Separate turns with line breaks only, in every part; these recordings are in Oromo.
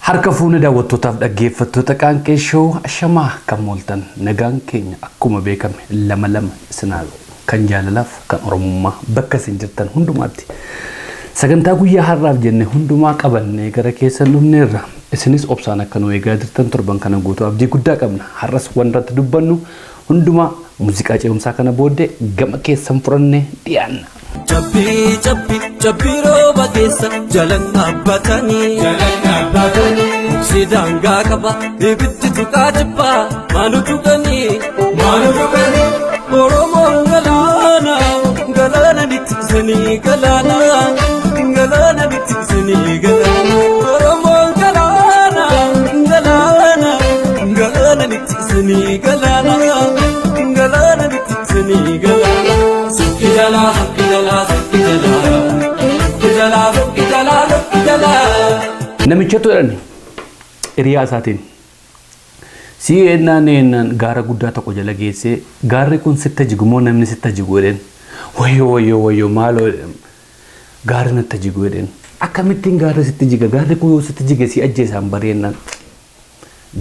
Harka fuuni daawwattootaaf dhaggeeffattoota Qaanqee Show ashamaa kan mooltan nagaan keenya akkuma beekame lama sinaalu kan jaalalaaf kan oromummaa bakka isin jirtan hundumaatti sagantaa guyyaa har'aaf jenne hundumaa qabannee gara keessan dhufneerra isinis obsaan akka nu eegaa jirtan torban kana guutuu abdii guddaa qabna har'as wantoota dubbannu hundumaa muuziqaa ce'umsaa kana booddee gama keessan furannee dhiyaanna.
Chappi roba keessa jalan abbatanii sidaan gaaqaba ibiddi tuqaa jibbaa maalu tuqanii Oromoon galaana bittinsanii galaana bittinsanii galaana Oromoon galaana bittinsanii galaana bittinsanii galaana Sukidala
Namichatu jedhani hiriyaa isaatiin si ennaan gaara guddaa tokko jala geessee gaarri kun sitta jigumoo namni sitta jigu jedheen wayyoo maaloo gaarri natti jigu jedheen akkamittiin gaarri sitti jiga gaarri kun yoo sitti jige si ajjeesaan bareennaan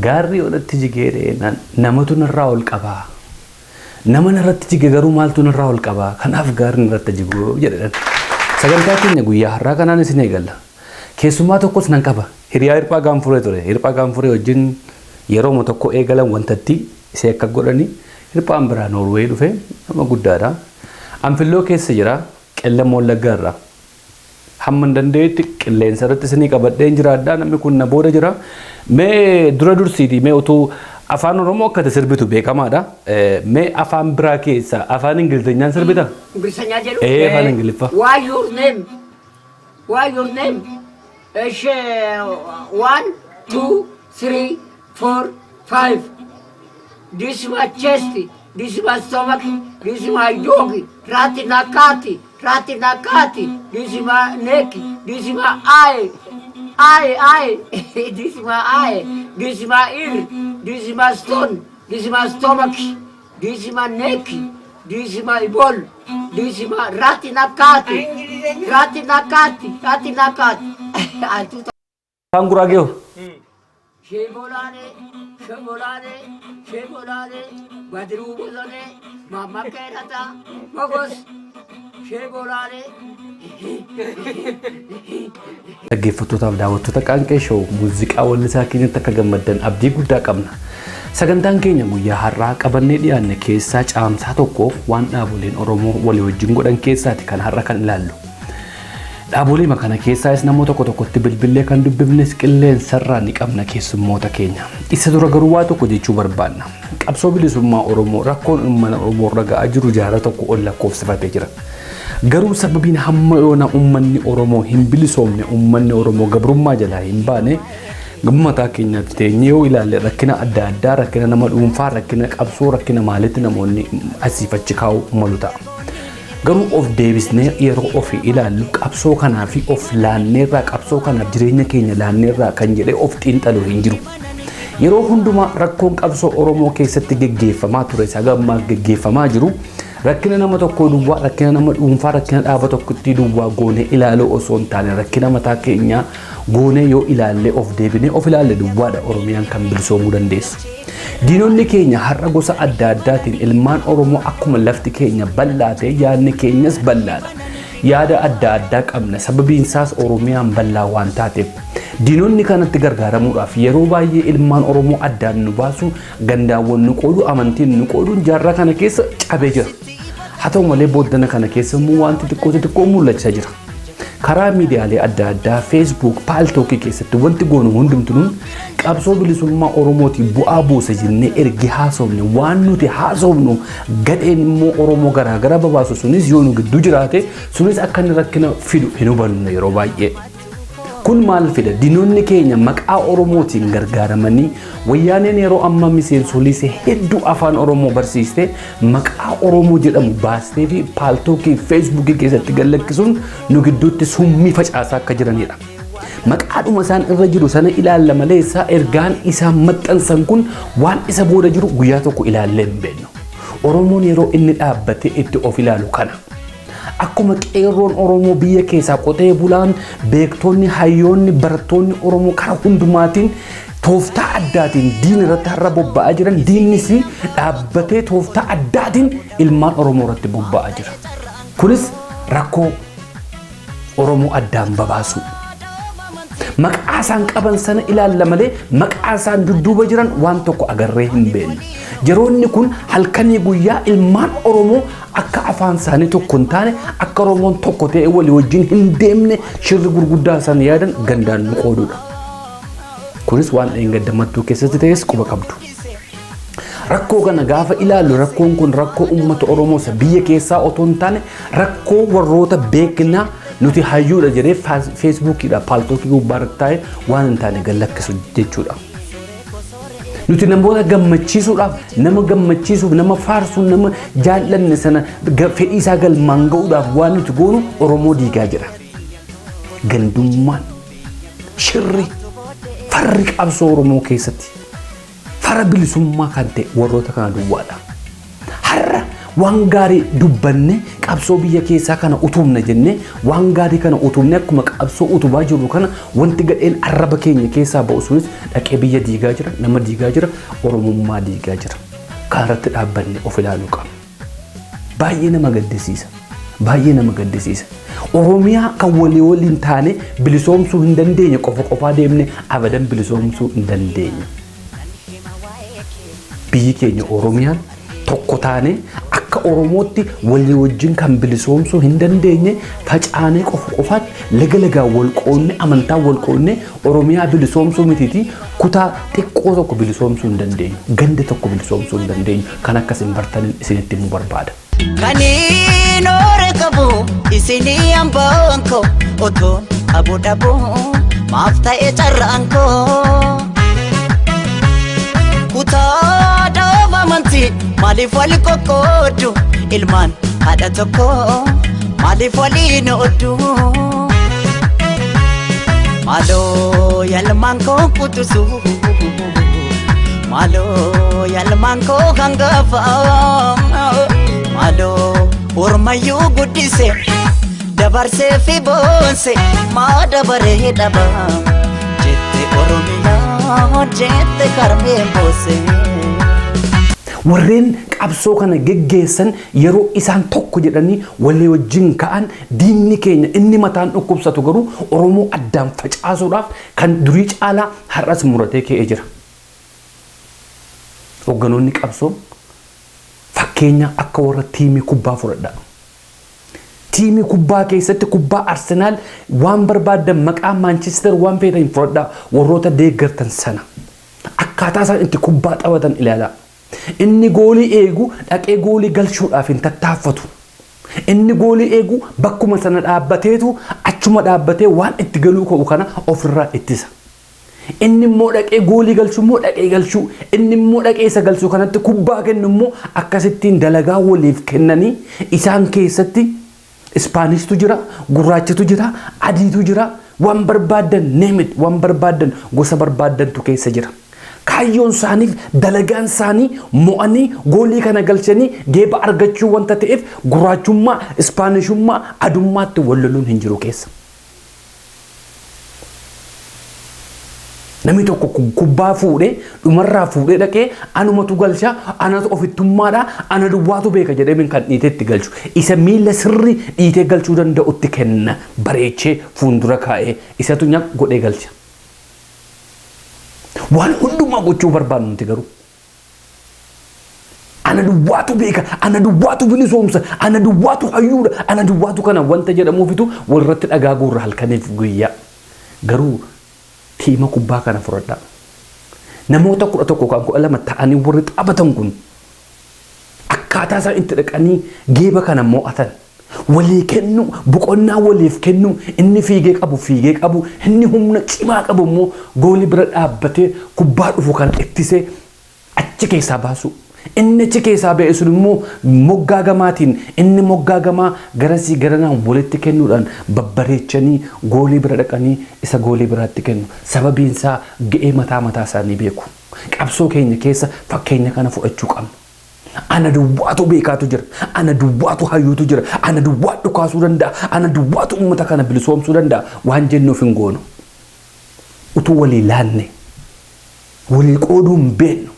gaarri yoo natti jigee jedheenaan namatu narraa ol qabaa nama narratti jige garuu maaltu narraa ol qabaa kanaaf gaarri narratti jigu jedhan sagantaa keenya guyyaa har'aa kanaan isin eegalla keessumaa tokkos nan qaba hiriyaa hirphaa gaanfuree ture hirphaa gaanfuree wajjin yeroo tokko eegalan wantatti isee akka godhani hirphaan biraa Noorwee dhufe nama guddaadha anfilloo keessa jira qellam wallaggaa irraa hamma dandeetti qilleensa irratti isinii qabadheen jiraadhaa namni kun na booda jira mee dura dursiiti mee utuu afaan oromoo akka sirbitu beekamaadha mee afaan biraa keessa afaan ingilizinyaan sirbita
ingilizenya jedhu
afaan ingiliffa
why your name 1 2 3 4 5 this is my chest this is my stomach this is my yogi rati nakati this is my neck this is my eye this is my eye this is my ear this is my stone this is my stomach this is my neck this is my ball this is my rati nakati
afaan guraageo
Shebolane, Badru Bolane, Mama Kerata, Mogos, Shebolane.
dhaggeeffattootaaf daawwattoota Qaanqee Show muuziqaa wallisaa keenyatti akka gammaddan abdii guddaa qabna sagantaan keenya guyyaa har'aa qabannee dhiyaanne keessaa caamsaa tokkoof waan dhaaboleen Oromoo walii wajjin godhan keessaati kan har'a kan ilaallu dhaabolee makana keessaas namoota tokkotti bilbilee kan dubbifnes qilleensarraa ni qabna keessummoota keenya isa dura garuu waa tokko jechuu barbaanna qabsoo bilisummaa Oromoo rakkoon ummata Oromoo ragaa jiru jaara tokko ol lakkoofsifatee jira garuu sababiin hamma yoona ummanni Oromoo hin bilisoomne ummanni Oromoo gabrummaa jalaa hin baane gammataa keenyatti teenyee yoo ilaalle rakkina adda addaa rakkina nama dhuunfaa rakkina qabsoo rakkina maalitti namoonni asiifachi kaa'u malu ta'a garuu of deebisnee yeroo ofii ilaallu qabsoo kanaa fi of laanneerraa qabsoo kanaaf jireenya keenya laanneerraa kan jedhee of xiinxaluu hin jiru yeroo hundumaa rakkoon qabsoo Oromoo keessatti geggeeffamaa ture sagammaa geggeeffamaa jiru rakkina nama tokko duwwaa rakkina nama dhuunfaa rakkina dhaaba tokkotti duwwaa goonee ilaaluu osoo hin taane rakkina mataa keenyaa goonee yoo ilaalle of deebinee of ilaalle duwwaadha Oromiyaan kan bilisoomuu dandeessu diinonni keenya har'a gosa adda addaatiin ilmaan Oromoo akkuma lafti keenya bal'aate yaadni keenyas bal'aadha yaada adda addaa qabna sababiin isaas Oromiyaan bal'aa waan taateef diinonni kanatti gargaaramuudhaaf yeroo baay'ee ilmaan Oromoo addaan nu baasu gandaawwan nu qoodu amantiin nu qooduun jaarraa kana keessa cabee jira haa ta'u malee booddana kana keessa immoo wanti xiqqoo mul'achaa jira karaa miidiyaalee adda addaa Facebook paaltookii keessatti wanti goonu hundumtuun qabsoo bilisummaa Oromootiin bu'aa buusa jennee ergi haasofne waan nuti haasofnu gadheen immoo Oromoo garaagaraa babaasu sunis yoo nu gidduu jiraate sunis akka inni rakkina fidu hin hubannu yeroo baay'ee kun maal fida diinonni keenya maqaa Oromootiin gargaaramanii wayyaaneen yeroo amma miseensolii hedduu afaan Oromoo barsiiste maqaa Oromoo jedhamu baastee fi paaltookii Facebook keessatti gallakkisuun nu gidduutti summii facaasaa akka jiranidha maqaadhuma isaan irra jiru sana ilaalla malee ergaan isaan maxxansan kun waan isa booda jiru guyyaa tokko ilaallee hin beeknu Oromoon yeroo inni dhaabbatee itti of ilaalu kana akkuma qeerroon Oromoo biyya keessaa qotee bulaan beektonni hayyoonni barattoonni Oromoo karaa hundumaatiin tooftaa addaatiin diin irratti har'a bobba'aa jiran diinnis dhaabbatee tooftaa addaatiin ilmaan Oromoo irratti bobba'aa jira. Kunis rakkoo Oromoo addaan babaasu. Maqaa isaan qaban sana ilaalla malee maqaa isaan dudduuba jiran waan tokko agarree hin beekne. Yeroonni kun halkanii guyyaa ilmaan Oromoo akka afaan isaanii tokko hin taane akka Oromoon tokko ta'e walii wajjin hin deemne shirri gurguddaa isaan yaadan gandaan nu qoodudha. Kunis waan dheengaddamattuu keessatti ta'es quba qabdu. Rakkoo kana gaafa ilaallu rakkoon kun rakkoo uummata Oromoo isa biyya keessaa otoo hin taane rakkoo warroota beeknaa nuti hayyuudha jedhee feesbuukiidha paaltookii gubbaarratti taa'e waan hin taane gallakkisu jechuudha. Nuti namoota gammachiisuudhaaf nama gammachiisuuf nama faarsuuf nama jaallanne sana fedhii isaa galmaan ga'uudhaaf waan nuti goonu Oromoo diigaa jira. Gandummaan shirri farri qabsoo Oromoo keessatti fara bilisummaa kan ta'e warroota kana duwwaadha. Har'a waan gaarii dubbanne qabsoo biyya keessaa kana utumna jenne waan gaarii kana utumne akkuma qabsoo utubaa jirru kana wanti gadheen arraba keenya keessaa ba'u sunis dhaqee biyya diigaa jira nama diigaa jira Oromummaa diigaa jira. Kaarratti dhaabbanne of ilaaluu qabna. Baay'ee nama gaddisiisa. Baay'ee nama gaddisiisa. Oromiyaa kan walii waliin taane bilisoomsuu hin dandeenye qofaa deemne abadan bilisoomsuu hin dandeenye. Biyyi keenya Oromiyaan tokko taane akka Oromootti walii wajjin kan bilisoomsuu hin dandeenye facaanee qofaatti laga wal qoonne amantaa wal qoonne Oromiyaa bilisoomsuu mititi kutaa xiqqoo tokko bilisoomsuu hin dandeenye ganda tokko bilisoomsuu hin dandeenye kan akkasin bartaniin isinitti himuu barbaada.
Kaniin ore qabu isinii hambaan koo otoon abu dhabu maaf ta'e carraan koo kutaa dhaaba amantii maaliif wali qoqqoodu ilmaan haadha tokko maaliif waliin ooddu maaloo yaalmaan koo kutusu maaloo yaalmaan koo hangafa maaloo ormayyuu guddise dabarsee fi boonse maa dabaree dhaba jette Oromiyaa jette karmeen boose.
Warreen qabsoo kana geggeessan yeroo isaan tokko jedhanii walii wajjin ka'an diinni keenya inni mataan dhukkubsatu garuu Oromoo addaan facaasuudhaaf kan durii caalaa har'as muratee ka'ee jira. Hogganoonni qabsoo fakkeenya akka warra tiimii kubbaa fudhadha. Tiimii kubbaa keessatti kubbaa Arsenaal waan barbaadan maqaa Manchester waan feetan fudhadha warroota deeggartan sana. Akkaataa isaan itti kubbaa taphatan ilaala. Inni goolii eegu dhaqee goolii galchuudhaaf hin tattaaffatu. Inni goolii eegu bakkuma sana dhaabbateetu achuma dhaabbatee waan itti galuu ka'u kana ofirraa ittisa. Inni immoo dhaqee goolii galchuu immoo dhaqee galchuu inni immoo dhaqee isa galchuu kanatti kubbaa kennu immoo akkasittiin dalagaa waliif kennanii isaan keessatti Ispaanishtu jira, gurraachitu jira, adiitu jira, waan barbaadan neemit waan barbaadan gosa barbaadantu keessa jira. Kaayyoon isaaniif dalagaan isaanii mo'anii goolii kana galchanii geeba argachuu wanta ta'eef gurraachummaa Ispaanishummaa adummaatti walloluun hin jiru keessa. Namni tokko kubbaa fuudhee dhumarraa fuudhee dhaqee anumatu galcha anatu ofittummaadha ana duwwaatu beeka jedhee kan dhiiteetti galchu isa miila sirri dhiitee galchuu danda'utti kenna bareechee fuuldura kaa'ee isatu nyaaq godhee galcha. Waan hundumaa gochuu barbaadu nuti garuu. Ana duwwaatu beeka, ana duwwaatu bilisoomsa, ana duwwaatu hayyuudha, ana duwwaatu kana wanta jedhamuufitu walirratti dhagaa guurra halkaniif guyyaa. Garuu tiima kubbaa kana fudhadha. Namoota 11 kan 12 ta'anii warri taphatan kun akkaataa isaan itti dhaqanii geeba kana mo'atan. Walii kennu boqonnaa waliif kennu inni fiigee qabu inni humna cimaa qabu immoo goolii bira dhaabbatee kubbaa dhufu kan ittisee achi keessaa baasu. Inni achi keessaa ba'e sun immoo moggaa gamaatiin inni moggaa gamaa garasii garanaan walitti kennuudhaan babbareechanii goolii bira dhaqanii isa goolii biraatti kennu. Sababiin isaa ga'ee mataa isaanii beeku. Qabsoo keenya keessa fakkeenya kana fudhachuu qabna. Ana duwwaatu beekaatu jira. Ana duwwaatu hayyuutu jira. Ana duwwaatu kaasuu danda'a. Ana duwwaatu uummata kana bilisoomsuu danda'a. Waan jennuuf hin goonu. Utuu walii laanne walii qooduu hin beeknu.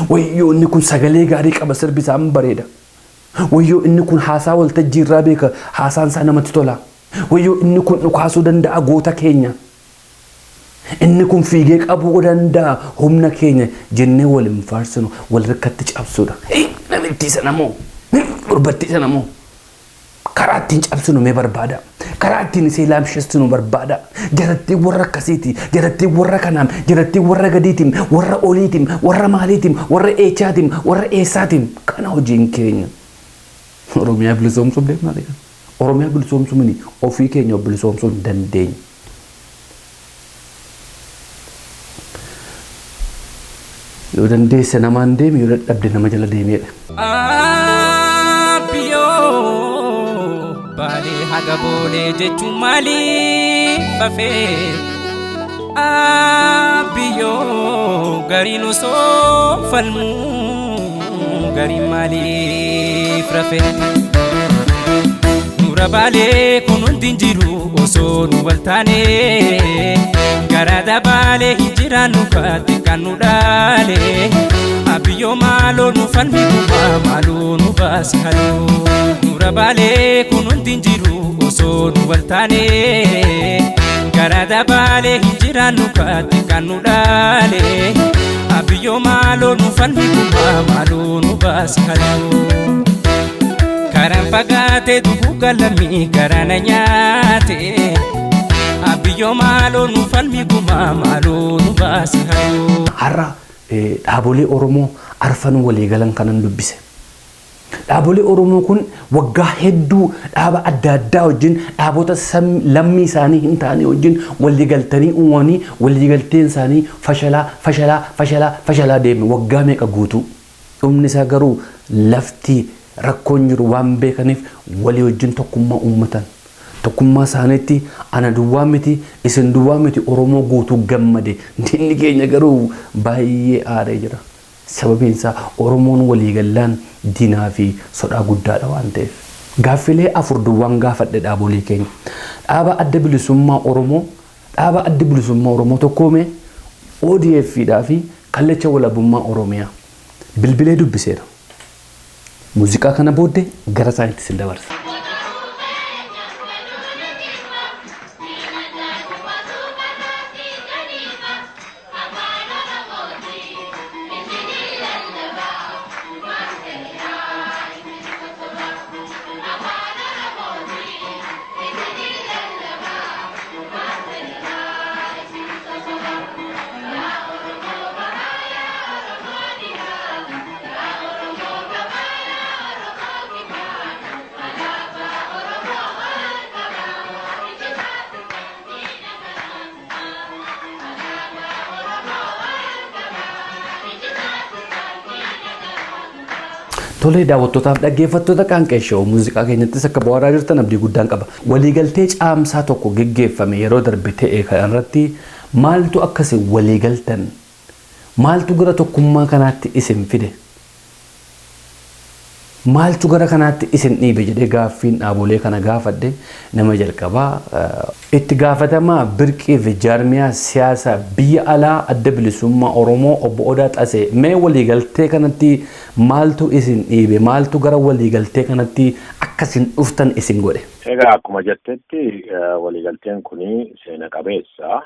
Wayyoo inni kun sagalee gaarii qaba sirbisaan bareeda. Wayyoo inni kun haasaa waltajjii irraa beeka haasaan isaa namatti tola. Wayyoo inni kun dhukaasuu danda'a goota keenya. Inni kun fiigee qabuu danda'a humna keenya jennee wal hin faarsinu wal rikkatti cabsuudha. Namitti isa namoo gurbatti isa namoo karaa ittiin cabsinu mee barbaada. Karaa ittiin isee laamshessinu barbaada. Jaratti warra akkasiiti. Jaratti warra kanaam. Jaratti warra gadiitiin. Warra oliitiin. Warra maaliitiin. Warra eechaatiin. Warra eessaatiin. Kana hojiin keenya. Oromiyaa bilisoomsuuf deemnaa ta'e. Oromiyaa bilisoomsuu mini ofii keenya bilisoomsuu hin dandeenye. Yoo dandeesse namaan deemi yoo dadhabde nama jala deemiidha.
Baalee haga boolee jechuun maaliif hafee? Biyyoo gariin osoo falmuu gariin maaliif rafee? Nura baalee kun hundi hin jiru osoo nu wal taanee garaada baalee hin jiraannu kaatti kan nu dhaalee. Biyyoo maaloo nu falmi gubbaa maaloo nu baasi haloo. Nura baalee kun hundi hin jiru osoo nu wal taanee garaada baalee hin jiraannu kaatti kan nu dhaalee. Biyyoo maaloo nu falmi gubbaa maaloo nu baasi haloo. Karaan fagaatee dubuu galamii garaana nyaatee. Biyyoo maaloo nu falmi gubbaa maaloo nu baasi haloo.
Har'a dhaabolee Oromoo arfan walii galan kanan dubbise. Dhaabolee Oromoo kun waggaa hedduu dhaaba adda addaa wajjin dhaabota lammii isaanii hin taane wajjin walii galtanii uumanii walii galteen isaanii fashalaa deeme waggaa meeqa guutuu. Dhumni isaa garuu lafti rakkoon jiru waan beekaniif walii wajjin tokkummaa uummatan. Tokkummaa isaaniitti ana duwwaa miti isin duwwaa miti Oromoo guutuu gammade. Dinni keenya garuu baay'ee aaree jira. Sababiin isaa Oromoon waliigallaan diinaa fi sodaa guddaadha waan ta'eef. Gaaffilee afur duwwaan gaafadhe dhaabolee keenya. Dhaaba adda bilisummaa Oromoo tokkoomee ODF'dhaa fi kallacha walabummaa Oromiyaa bilbilee dubbiseera. Muuziqaa kana booddee gara isaaniitti sin dabarsa. Tolee daawwattootaaf dhaggeeffattoota qaanqeeshoo muuziqaa keenyattis akka bu'aaraa jirtan abdii guddaan qaba. Waliigaltee caamsaa tokko geggeeffame yeroo darbe ta'e kanarratti maaltu akkasii waliigaltan? Maaltu gara tokkummaa kanaatti isin fide? Maaltu gara kanaatti isin dhiibe jedhee gaaffiin dhaabolee kana gaafadhe nama jalqabaa itti gaafatamaa birqii fi jaarmiyaa siyaasaa biyya alaa adda bilisummaa Oromoo obbo Odaa Xasee mee waliigaltee kanatti maaltu isin dhiibe? Maaltu gara waliigaltee kanatti akkasin dhuftan isin godhe?
Egaa akkuma jettetti waliigalteen kuni seena qabeessa.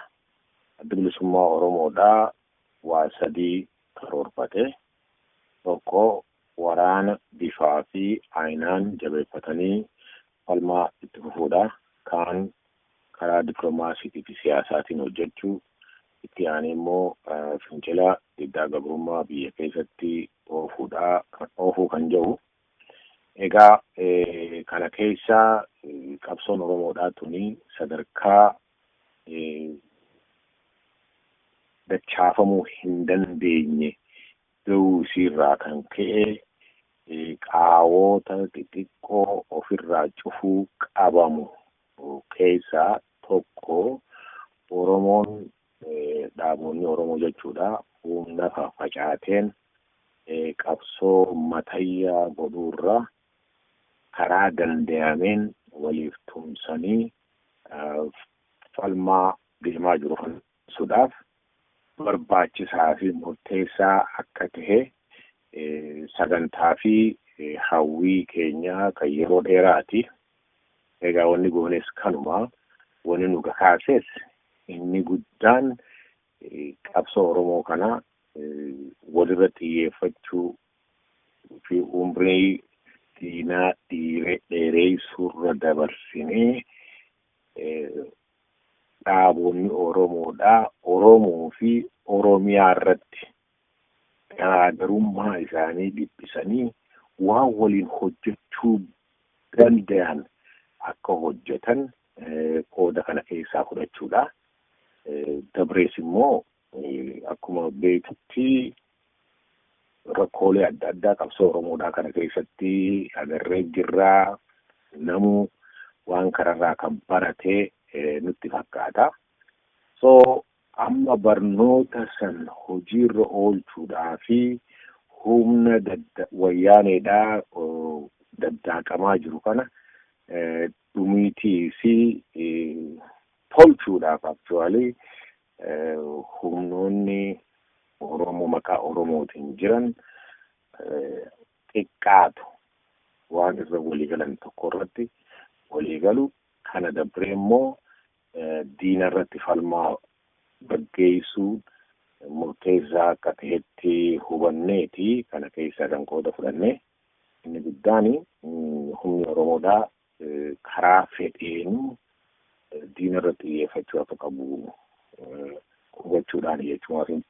Adda bilisummaa Oromoodhaa waa sadii karoorfate. Tokko waraana bifaa fi aynaan jabeeffatanii falmaa itti fufuudha. Kaan karaa dippiloomaasii fi siyaasaatiin hojjechuu, itti aanee immoo fincila diddaa gabrummaa biyya keessatti oofuu kan jiru. Egaa kana keessa qabsoon Oromoodhaa tuni sadarkaa dachaafamuu hin dandeenye gahuu isiirraa kan ka'e qaawota xixiqqoo ofirraa cufuu qabamu keessaa tokko Oromoon dhaabonni Oromoo jechuudha humna facaateen qabsoo matayyaa godhuurra karaa danda'ameen waliif tumsanii falmaa deemaa jiru kansuudhaaf barbaachisaa fi murteessaa akka ta'e sagantaa fi hawwii keenya kan yeroo dheeraati. Egaa wanni goones kanuma wanni nu kakaases inni guddaan qabsoo Oromoo kana walirra xiyyeeffachuu fi umrii diinaa dheereessuurra dabarsinee dhaabonni Oromoodhaa Oromoo fi Oromiyaa irratti garaagarummaa isaanii dhiphisanii waan waliin hojjechuu danda'an akka hojjetan qooda kana keessaa fudhachuudha. Dabrees immoo akkuma beektutti rakkoolee adda addaa qabsoo Oromoodhaa kana keessatti agarree jirraa namu waan kanarraa kan barate nutti fakkaata. So amma barnoota san hojiirra oolchuudhaa fi humna wayyaaneedhaa daddaaqamaa jiru kana dhumiitii fi tolchuudhaaf actually humnoonni Oromoo maqaa Oromootiin jiran xiqqaatu waan irra waliigalan tokko irratti waliigalu kana dabree immoo diina irratti falmaa gaggeessuu murteessaa akka ta'etti hubanneeti kana keessaa kan qooda fudhannee inni guddaan humni Oromoodhaa karaa fedheenu diina irratti xiyyeeffachuu akka qabu hubachuudhaan jechuun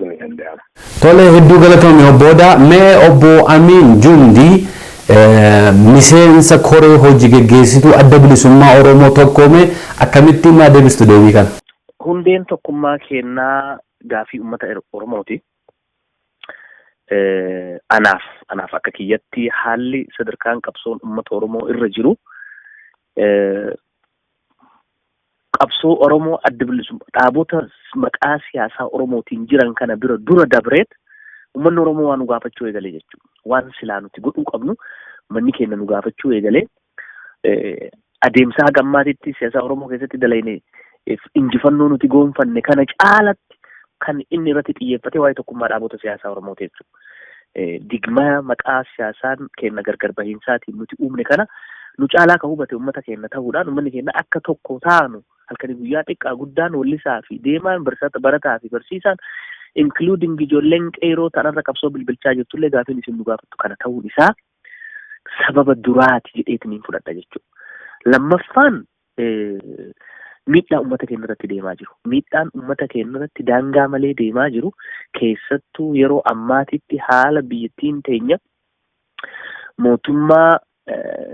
ni danda'ama.
Tole hedduu galatoomii obboodha. Mee obbo Amiin Jundii miseensa koree hojii geggeessituu adda bilisummaa Oromoo tokkoome akkamittiin na deebistu deebii kana?
Hundeen tokkummaa kennaa gaafii uummata Oromooti. Anaaf akka kiyyatti haalli sadarkaan qabsoon uummata Oromoo irra jiru qabsoo Oromoo adda bilisummaa dhaabota maqaa siyaasaa Oromootiin jiran kana bira dura dabreet uummanni Oromoo waan nu gaafachuu eegalee jechuudha. Waan silaa nuti godhuu qabnu manni keenya nu gaafachuu eegalee adeemsa hagammaatitti siyaasa Oromoo keessatti dalaynee injifannoo nuti goonfanne kana caalatti kan inni irratti xiyyeeffate waa'ee tokkummaa dhaabota siyaasaa Oromoo jechuudha. Digmaa maqaa siyaasaan keenya gargar bahiinsaatiin nuti uumne kana nu caalaa kan hubate uummata keenya ta'uudhaan uummanni keenya akka tokko taanu halkanii guyyaa xiqqaa guddaan wallisaa fi deemaan barataa fi barsiisaan including ijoolleen qeeroo tanarra qabsoo bilbilchaa jirtullee gaafiin isin nu gaafattu kana ta'uun isaa sababa duraati jedheetiniin fudhadha jechuudha. Lammaffaan miidhaa uummata keenya irratti deemaa jiru. Miidhaan uummata keenya irratti daangaa malee deemaa jiru keessattuu yeroo ammaatitti haala biyyattiin teenya mootummaa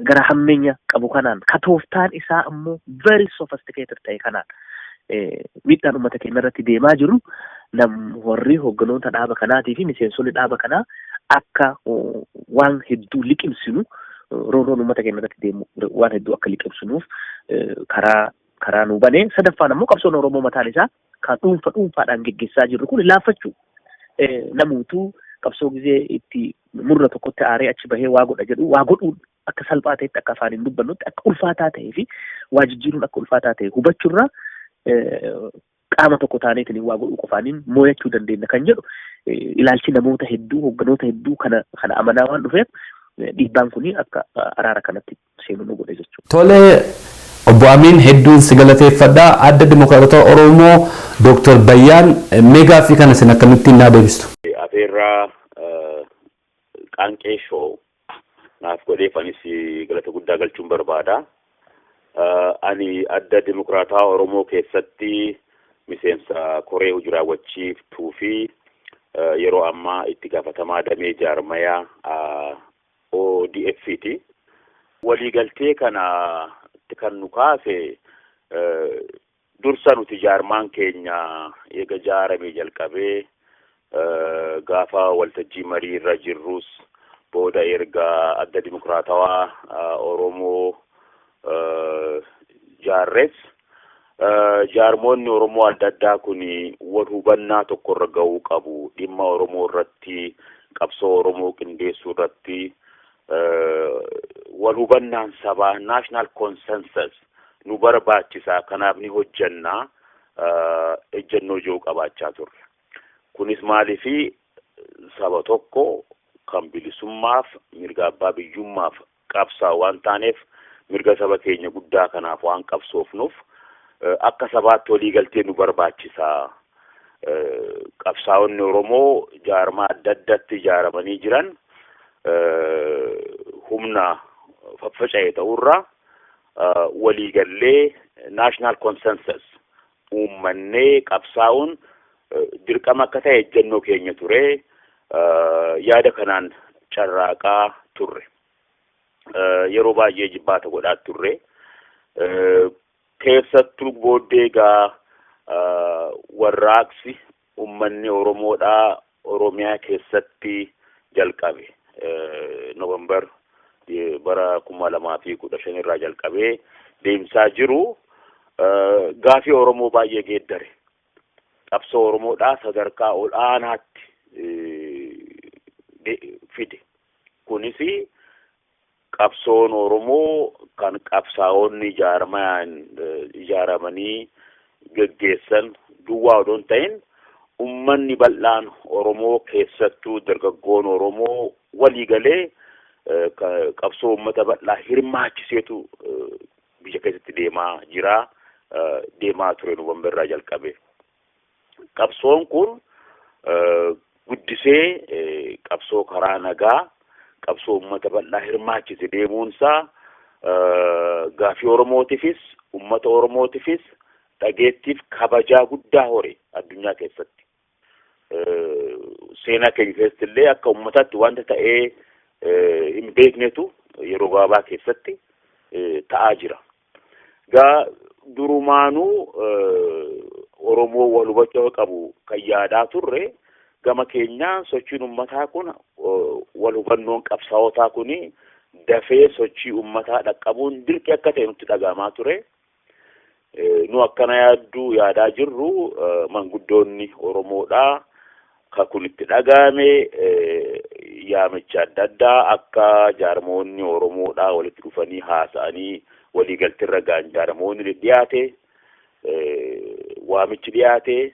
gara hammeenya qabu kanaan katooftaan isaa ammoo very sophisticated ta'e kanaan miidhaan uummata keenya irratti deemaa jiru warri hogganoota dhaaba kanaatii fi miseensonni dhaaba kanaa akka waan hedduu liqimsinu roorroon uummata keenya irratti deemu waan hedduu akka liqimsinuuf karaa nu banee sadaffaan ammoo qabsoon Oromoo mataan isaa kan dhuunfaadhaan geggeessaa jirru kun laaffachuu namuutuu qabsoo gizee itti murra tokkotti aaree achi bahee waa godha jedhu waa godhuun akka salphaa ta'etti akka afaaniin dubbannutti akka ulfaataa ta'ee fi waa jijjiiruun akka ulfaataa ta'e hubachuurraa qaama tokko taaneetiin waa godhuu qofaaniin moo'achuu dandeenya kan jedhu ilaalchi namoota hedduu hogganoota hedduu kana amanaa waan dhufeef dhiibbaan kun akka araara kanatti seenu nu godhe jechuudha.
Tole obbo Amiin hedduun si galateeffadha. Adda Dimokiraatota Oromoo Dr. Bayyaan meegaa fi kana isin akkamittiin naa deebistu?
Afeerraa qaanqee shoo naaf godheefanis galata guddaa galchuun barbaada. Ani adda Dimokiraataa Oromoo keessatti miseensa koree hojii raawwachiiftuu fi yeroo ammaa itti gaafatamaa damee jaarmayaa ODF'ti. Waliigaltee kana kan nu kaase dursa nuti jaarmaan keenya eega jaaramee jalqabee gaafa waltajjii marii irra jirrus booda erga adda Dimokiraatawaa Oromoo jaarres jaarmoonni Oromoo adda addaa kun wal hubannaa tokko irra ga'uu qabu. Dhimma Oromoo irratti qabsoo Oromoo qindeessuu irratti wal hubannaan sabaa national consensus nu barbaachisa. Kanaaf ni hojjannaa ejjennoo jiru qabaachaa turre. Kunis maaliifi saba tokko kan bilisummaaf mirga abbaa biyyummaaf qabsaa waan taaneef mirga saba keenya guddaa kanaaf waan qabsoofnuuf akka sabaatti walii galtee nu barbaachisa. Qabsaa'onni Oromoo jaarmaa adda addaatti ijaaramanii jiran humna faffaca'e ta'urraa waliigallee national consensus uummannee qabsaa'uun dirqama akka ta'e ejjennoo keenya ture. Yaada kanaan carraaqaa turre. Yeroo baay'ee jibbaata godhaa turre. Keessattuu booddee egaa warraaqsi uummanni Oromoodhaa Oromiyaa keessatti jalqabe. Noovembar bara 2015 irraa jalqabee deemsaa jiru. Gaafii Oromoo baay'ee geeddare. Qabsoo Oromoodhaa sadarkaa olaanaatti fide. Kunis qabsoon Oromoo kan qabsaa'onni ijaaramanii geggeessan duwwaa odoo hin ta'in uummanni bal'aan Oromoo keessattuu dargaggoon Oromoo walii galee qabsoo uummata bal'aa hirmaachiseetu biyya keessatti deemaa jira. Deemaa ture Noovembar irraa jalqabe. Qabsoon kun guddisee qabsoo karaa nagaa qabsoo uummata bal'aa hirmaachise deemuunsaa gaafii Oromootiifis uummata Oromootiifis dhageettiif kabajaa guddaa hore addunyaa keessatti. Seenaa keenya keessatti illee akka uummataatti wanta ta'ee hin beeknetu yeroo gabaabaa keessatti ta'aa jira. Gaa durumaanuu Oromoo wal hubachuu qabu kan yaadaa turre. Gama keenyaa sochiin uummataa kun wal hubannoon qabsaa'otaa kun dafee sochii uummataa dhaqqabuun dirqi akka ta'e nutti dhagahamaa ture. Nu akkana yaadaa jirru manguddoonni Oromoodhaa kan kun itti dhagahame yaamicha adda addaa akka jaarmoonni Oromoodhaa walitti dhufanii haasa'anii waliigalteerra ga'an jaarmoonni dhiyaate waamichi dhiyaate.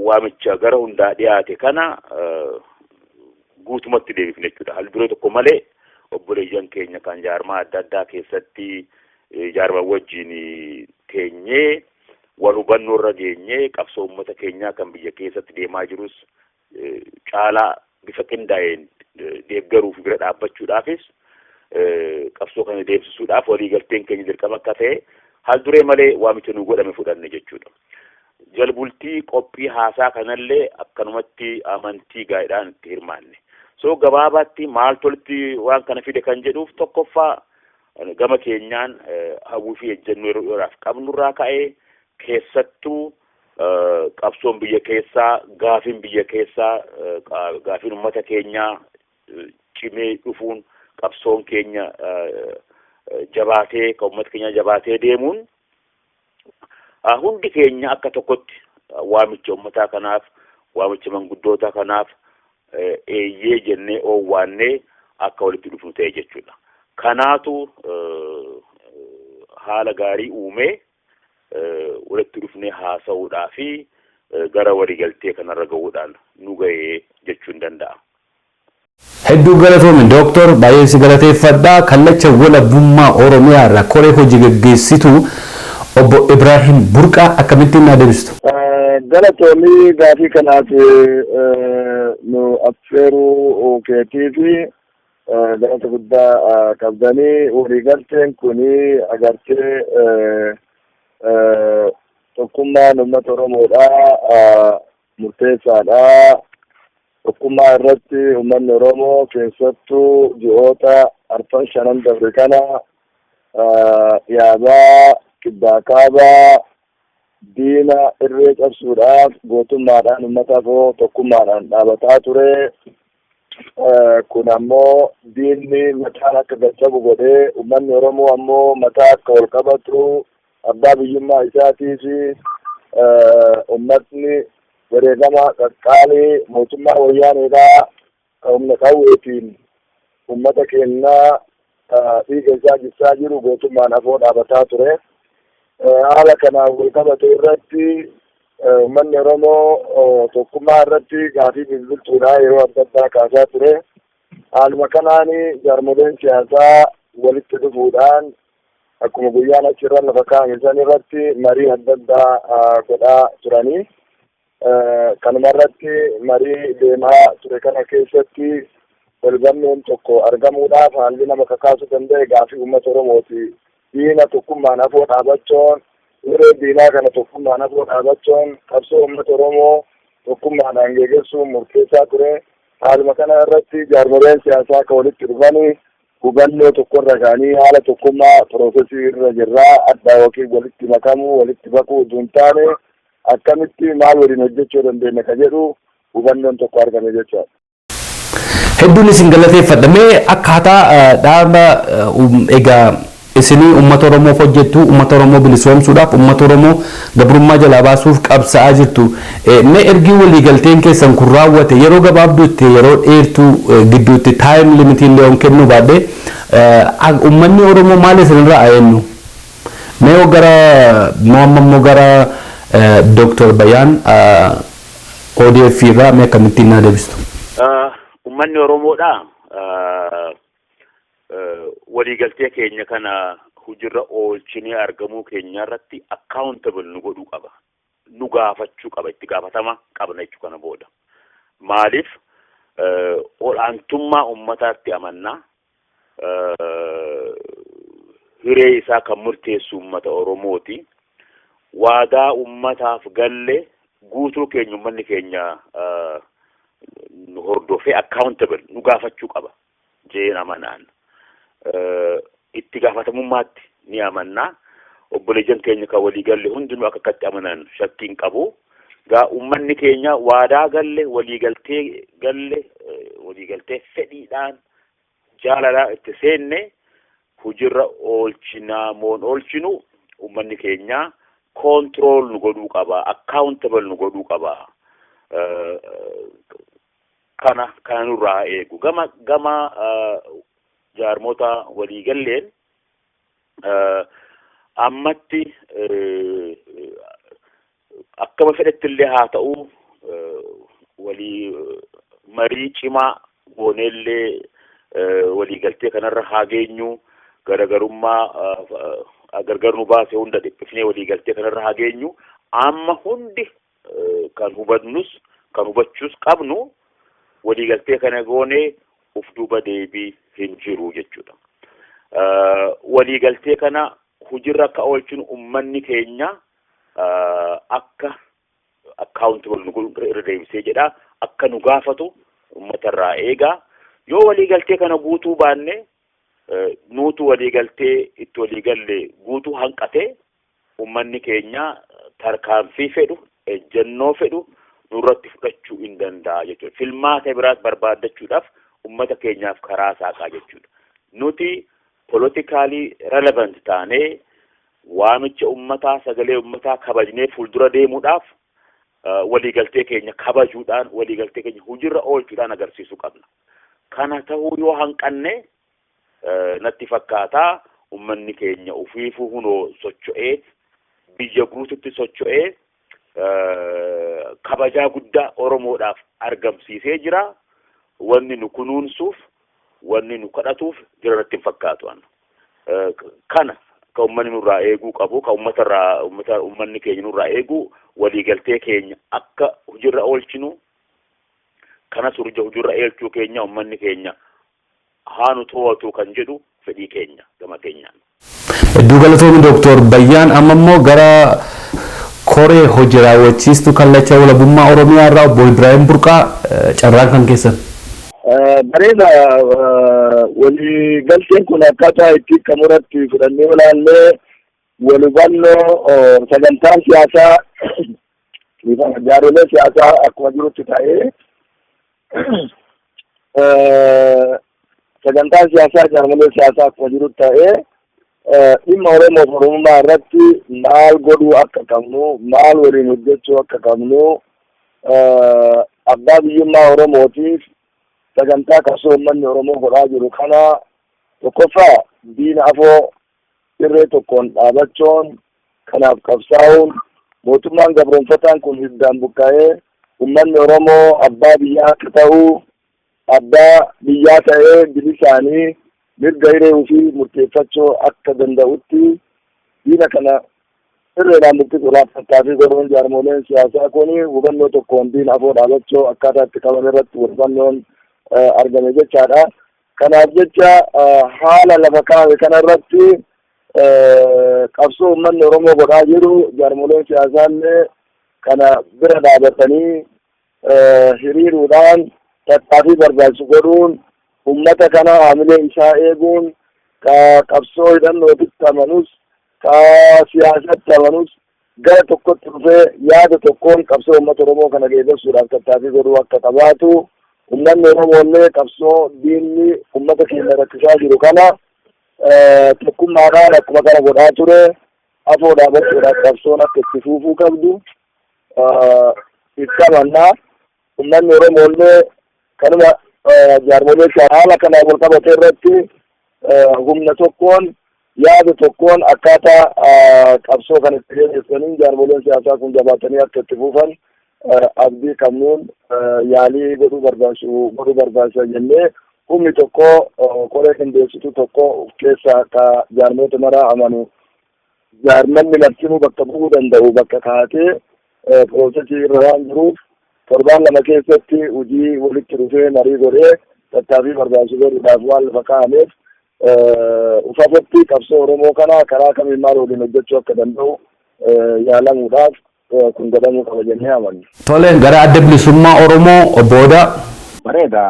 Waamicha gara hundaa dhiyaate kana guutumatti deebifne jechuudha. Halduree tokko malee obboleeyyan keenya kan jaarmaa adda addaa keessatti jaarmaa wajjin teenyee wal hubannoo irra geenyee qabsoo uummata keenyaa kan biyya keessatti deemaa jirus caalaa bifa qindaa'een deeggaruuf bira dhaabbachuudhaafis qabsoo kana deebisuudhaaf waliigalteen keenya dirqama akka ta'e halduree malee waamicha nu godhame fudhanne jechuudha. Jalbultii qophii haasaa kanallee akkanumatti amantii gaa'idhaan itti hirmaanne. So gabaabaatti maal tolti waan kana fide kan jedhuuf tokkoffaa gama keenyaan hawwii fi ejjennoo yeroo dheeraaf qabnurraa ka'ee keessattuu qabsoon biyya keessaa gaafiin biyya keessaa gaafiin uummata keenyaa cimee dhufuun qabsoon keenya jabaatee kan uummata keenya jabaatee deemuun hundi keenya akka tokkotti waamicha uummataa kanaaf waamicha manguddoota kanaaf eeyyee jennee oowwaannee akka walitti dhufnu ta'e jechuudha. Kanaatu haala gaarii uumee walitti dhufnee haasa'uudhaa fi gara waliigaltee kanarra ga'uudhaan nu ga'ee jechuun danda'a.
Hedduu galatoomii Dooktor baay'ee si galateeffadhaa. Kallacha walabummaa Oromiyaa irraa koree hojii gaggeessitu obbo Ibrahim Burqaa akkamittiin na deebistu?
Galatoomii gaafii kanaaf nu affeeruu keetii fi galata guddaa qabdanii waliigalteen kuni agartee tokkummaan uummata Oromoodhaa murteessaadha. Tokkummaa irratti uummanni Oromoo keessattuu ji'oota 45 dabre kana yaabaa kibbaa kaabaa diina irree cabsuudhaaf gootummaadhaan uummataaf tokkummaadhaan dhaabataa ture. Kun ammoo diinni mataan akka gaccabu godhee uummanni Oromoo ammoo mataa akka ol qabatu abbaa biyyummaa isaatii fi uummatni wareegama qaqqaalee mootummaa wayyaaneedhaa humna qawweetiin ummata keenyaa dhiiga isaa jibsaa jiru gootummaan afoo dhaabataa ture. Haala kanaan wal qabate irratti uummanni Oromoo tokkummaa irratti gaafii bilbiltuudhaa yeroo adda addaa kaasaa ture. Haaluma kanaan jaarmoleen siyaasaa walitti dhufuudhaan akkuma guyyaan achirra lafa kaa'an irratti marii adda addaa godhaa turanii. Kanuma irratti marii deemaa ture kana keessatti walbannoon tokko argamuudhaaf haalli nama kakaasuu danda'e gaafii uummata Oromooti. Diina tokkummaan afoo dhaabachuun yeroo diinaa kana tokkummaan afoo dhaabachuun qabsoo uummata Oromoo tokkummaadhaan geggeessuun murteessaa ture. Haaluma kana irratti jaarmoleen siyaasaa akka walitti dhufanii hubannoo tokkorra ga'anii haala tokkummaa piroosesii irra jirraa addaa yookiin walitti makamuu walitti bakuu utuu hin taane akkamitti maal waliin hojjechuu dandeenya ka jedhu hubannoon tokko argame jechuudha.
Hedduun isin galateeffadhamee akkaataa dhaaba egaa isinii uummata Oromoof hojjettu uummata Oromoo bilisoomsuudhaaf uummata Oromoo gabrummaa jalaa baasuuf qabsa'aa jirtu. Mee ergi waliigalteen keessan kun raawwate yeroo gabaabduutti yeroo dheertuu gidduutti taayim limitiin leeyoon kennuu baadhee uummanni Oromoo maal isinirraa eenyu? Mee gara ammoo gara Dr. Bayyaan ODF irraa mee akkamittiin naa deebistu?
Uummanni Oromoodhaa waliigaltee keenya kana hujirra oolchinee argamuu keenya irratti accountable nu godhuu qaba. Nu gaafachuu qaba, itti gaafatama qabna jechuu kana booda. Maaliif olaantummaa uummataatti amannaa hiree isaa kan murteessu uummata Oromooti. Waadaa uummataaf galle guutuu keenya uummanni keenya nu hordofee accountable nu gaafachuu qaba jeen amanaan. Itti gaafatamummaatti ni amannaa. Obboleeyyan keenya kan walii galle hundinuu akka akkatti amanan shakkiin qabu. Gaa uummanni keenya waadaa galle waliigaltee fedhiidhaan jaalalaa itti seenne hujirra oolchinaa moon oolchinu uummanni keenya control nu godhuu qaba, accountable nu godhuu qaba. Kana nurraa eegu. Gama jaarmota waliigalleen ammatti akkama fedhettillee haa ta'u marii cimaa gooneellee waliigaltee kanarra haa geenyu garaagarummaa gargar nu baase hunda dhiphifnee waliigaltee kanarra haa geenyu amma hundi kan hubannus kan hubachuus qabnu waliigaltee kana goonee uf duuba deebii hin jiru jechuudha. Waliigaltee kana hujirra akka oolchinu uummanni keenya akka accountable nu godhu irra deebisee jedha akka nu gaafatu uummatarraa eegaa. Yoo waliigaltee kana guutuu baanne nuutu waliigaltee itti waliigalle guutuu hanqate uummanni keenya tarkaanfii fedhu ejjennoo fedhu nurratti fudhachuu hin danda'a jechuudha. Filmaata biraas barbaaddachuudhaaf ummata keenyaaf karaa saaqaa jechuudha. Nuti politically relevant taanee waamicha ummataa sagalee ummataa kabajnee fuuldura deemuudhaaf waliigaltee keenya kabajuudhaan waliigaltee keenya hujirra oolchuudhaan agarsiisuu qabna. Kana ta'uu yoo hanqanne natti fakkaataa ummanni keenya ufiifuu hunoo socho'ee biyya guututti socho'ee kabajaa guddaa Oromoodhaaf argamsiisee jira. Wanni nu kunuunsuuf wanni nu kadhatuuf jira natti hin fakkaatu. Kana ka uummanni nurraa eeguu qabu ka uummanni keenya nurraa eeguu waliigaltee keenya akka hujirra oolchinu kanas hujirra oolchuu keenya uummanni keenya haanu to'atu kan jedhu fedhii keenya gama keenyaan.
Hedduu galatoomii Dr. Bayyaan amma immoo gara koree hojii raawwachiistuu kallacha walabummaa Oromiyaa irraa obbo Ibrahim Burqaa carraan kan keessan.
Bareeda waliigalteen kun akkaataa itti qamuratti fudhannee ilaallee walhubannoo sagantaan siyaasaa jaarolee siyaasaa akkuma jirutti ta'ee sagantaan siyaasaa jaarolee siyaasaa akkuma jirutti ta'ee dhimma Oromoof Oromummaa irratti maal godhuu akka qabnu maal waliin hojjechuu akka qabnu abbaa biyyummaa Oromootiif sagantaa qabsoo uummanni Oromoo godhaa jiru kana tokkoffaa diina afoo irree tokkoon dhaabachuun kanaaf qabsaa'uun mootummaan gabroonfataan kun hiddaan buqqa'ee uummanni Oromoo abbaa biyyaa akka ta'uu abbaa biyyaa ta'ee bilisaanii mirga hiree ofii murteeffachuu akka danda'utti diina kana irreedhaan buqqisuudhaaf tattaaffii godhuun jaarmoleen siyaasaa kun hubannoo tokkoon diina afoo dhaabachuu akkaataa itti qaban irratti hubannoon argame jechaadha. Kanaaf jecha haala lafa kaa'ame kanarratti qabsoo uummanni Oromoo godhaa jiru jaarmoleen siyaasaallee kana bira dhaabatanii hiriiruudhaan tattaaffii barbaachisu godhuun ummata kana haamilee isaa eeguun qabsoo hidhannootitti amanus siyaasatti amanus gara tokkotti dhufee yaada tokkoon qabsoo uummata Oromoo kana geeddarsuudhaaf tattaaffii godhuu akka qabaatu uummanni Oromoollee qabsoo diinni uummata keenya rakkisaa jiru kana tokkummaadhaan akkuma kana godhaa ture afoo dhaabachuudhaaf qabsoon akka itti fufuu qabdu itti amannaa. Uummanni Oromoollee kanuma jaarmolee haala kanaan wal qabate irratti humna tokkoon yaada tokkoon akkaataa qabsoo kan itti geessaniin jaarmoleen siyaasaa kun jabaatanii akka itti fufan abdii qabnuun yaalii godhuu barbaachisa jennee humni tokko qoree qindeessitu tokko of keessaa akka jaarmoota maraa amanu jaarmanni labsinuu bakka bu'uu danda'u bakka kaatee piroosesii irra waan jiruuf torbaan lama keessatti hojii walitti dhufee marii godhee tattaaffii barbaachisu godhuudhaaf waan lafa kaa'ameef ufafatti qabsoo Oromoo kana karaa kamiin maal waliin hojjechuu akka danda'u yaalamuudhaaf kun godhamuu qaba jennee amanna.
Tole, gara adda bilisummaa Oromoo booda.
Bareeda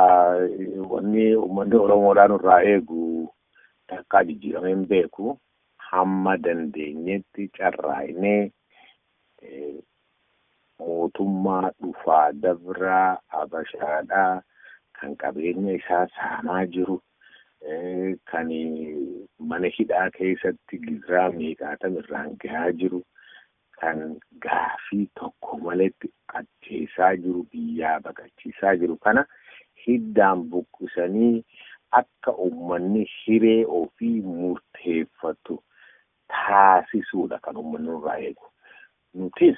wanni uummanni Oromoodhaan irraa eegu takkaa jijjiiramee hin beeku hamma dandeenyetti carraa'inee mootummaa dhufaa dabraa Habashaadhaa kan qabeenya isaa saamaa jiru kan mana hidhaa keessatti gidiraa meeqaatam irraan gahaa jiru kan gaafii tokko maletti ajjeesaa jiru biyyaa baqachiisaa jiru kana hiddaan buqqisanii akka uummanni hiree ofii murteeffatu taasisuudha kan uummanni irraa eegu. Nutis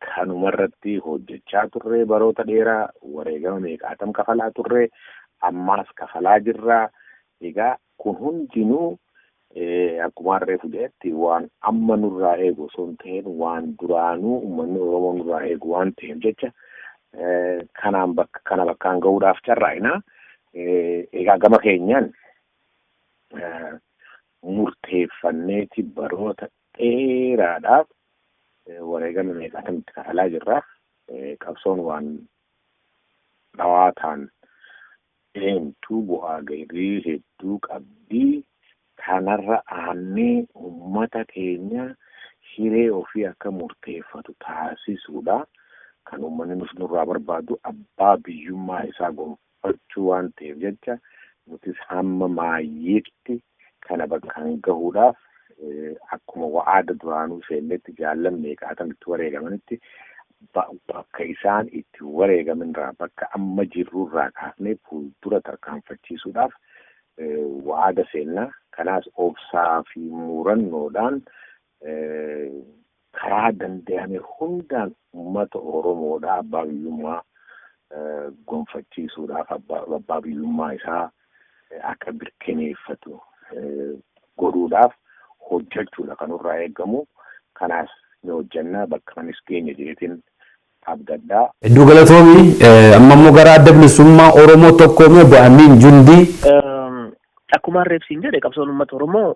kanumarratti hojjechaa turre baroota dheeraa wareegama meeqaatam kafalaa turre ammaas kafalaa jirra. Egaa kun hundinuu akkuma reefu jedhetti waan amma nurraa eegu osoo hin ta'in waan duraanuu uummanni Oromoo nurraa eegu waan ta'eef jecha kana bakkaan gahuudhaaf carraa'ina. Egaa gama keenyaan murteeffanneeti baroota dheeraadhaaf wareegama meeqaatamitti kafalaa jirra. Qabsoon waan dhawaataan deemtuu bu'aa gaarii hedduu qabdii. Kanarra aannee uummata keenya hiree ofii akka murteeffatu taasisuudha. Kan uummanni nurraa barbaadu abbaa biyyummaa isaa gonfachuu waan ta'eef jecha nutis hamma maayyeetti kana bakkaan gahuudhaaf akkuma wa'aada duraanuu seennetti jaallan meeqaatamitti wareegamanitti bakka isaan itti wareegamanirraa bakka amma jirrurraa kaafnee fuuldura tarkaanfachiisuudhaaf wa'aada seennaa. Kanaas obsaa fi murannoodhaan karaa danda'ame hundaan uummata Oromoodhaa abbaa biyyummaa gonfachiisuudhaaf abbaa biyyummaa isaa akka mirkaneeffatu godhuudhaaf hojjechuudha kan irraa eegamu. Kanaas ni hojjannaa bakka kanis keenya jedheetiin abdaddaa.
Hedduu galatoomii amma immoo gara adda bilisummaa Oromoo tokkoomee Bo'amiin Jundii.
Akkuma reebsiin jedhe qabsoon uummata Oromoo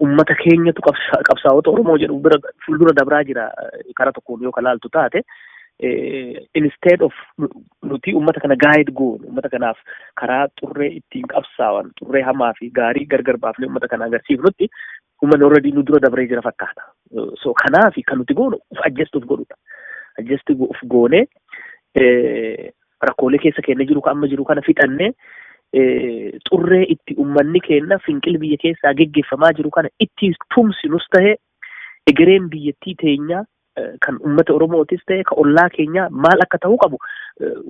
uummata keenyatu qabsaa'ota Oromoo jedhu bira fuuldura dabraa jira karaa tokkoon yoo kalaaltu taate instead of nuti uummata kana guide goonu uummata kanaaf karaa xurree ittiin qabsaa'an xurree hamaa fi gaarii gargar baafnee uummata kana agarsiifnutti uummanni already nu dura dabree jira fakkaata. So kanaaf kan nuti goonu uf adjust of godhudha. Adjust of goonee rakkoolee keessa keenya jiru kan amma jiru kana fixannee xurree itti uummanni keenya finqil biyya keessaa geggeeffamaa jiru kana itti tumsinus ta'e egereen biyyattii teenya kan uummata Oromootis ta'e kan ollaa keenya maal akka ta'uu qabu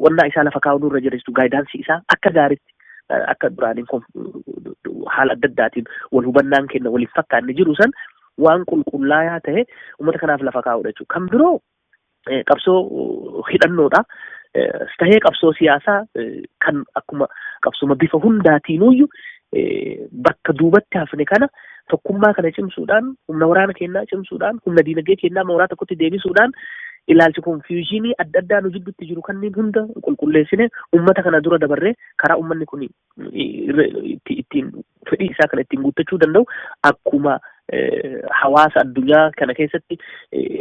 wannaa isaa lafa kaa'uu nurra jireessu gaayidaansii isaa akka gaariitti akka duraaniin haala adda addaatiin wal hubannaan kenna waliif fakkaanne jiru san waan qulqullaa'aa ta'e uummata kanaaf lafa kaa'udha jechuudha. Kan biroo qabsoo hidhannoodha. Tahee qabsoo siyaasaa kan akkuma qabsuma bifa hundaatiinuyyuu bakka duubatti hafne kana tokkummaa kana cimsuudhaan humna waraana keenyaa cimsuudhaan humna diinagdee keenyaa mooraa tokkotti deebisuudhaan ilaalchi konfiyuushinii adda addaa nu jidduutti jiru kanneen hunda qulqulleessine uummata kana dura dabarree karaa uummanni kun ittiin fedhii isaa kana ittiin guuttachuu danda'u akkuma hawaasa addunyaa kana keessatti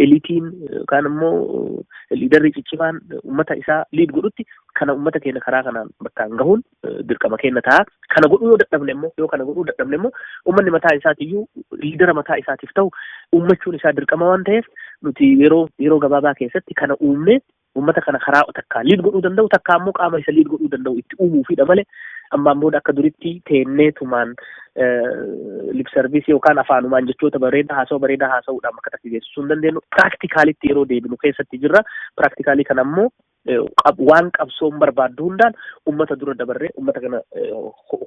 eliitiin yookaan immoo liidarrii ciccimaan uummata isaa liid godhutti kana uummata keenya karaa kanaan bakkaan gahuun dirqama keenya ta'a. Kana godhuu yoo dadhabne immoo uummanni mataa isaatiiyyuu liidara mataa isaatiif ta'u uummachuun isaa dirqama waan ta'eef nuti yeroo gabaabaa keessatti kana uumne uummata kana karaa takkaa liid godhuu danda'u takkaa immoo qaama isa liid godhuu danda'u itti uumuufidha malee ammaan booda akka duritti teenneetumaan lip sarviisii yookaan afaanumaan jechoota haasawaa bareedaa haasa'uudhaan bakka takka geessisuu hin dandeenyu. Piraktikaalitti yeroo deebinu keessatti jirra. Piraktikaalii kana immoo waan qabsoon barbaaddu hundaan uummata dura dabarree uummata kana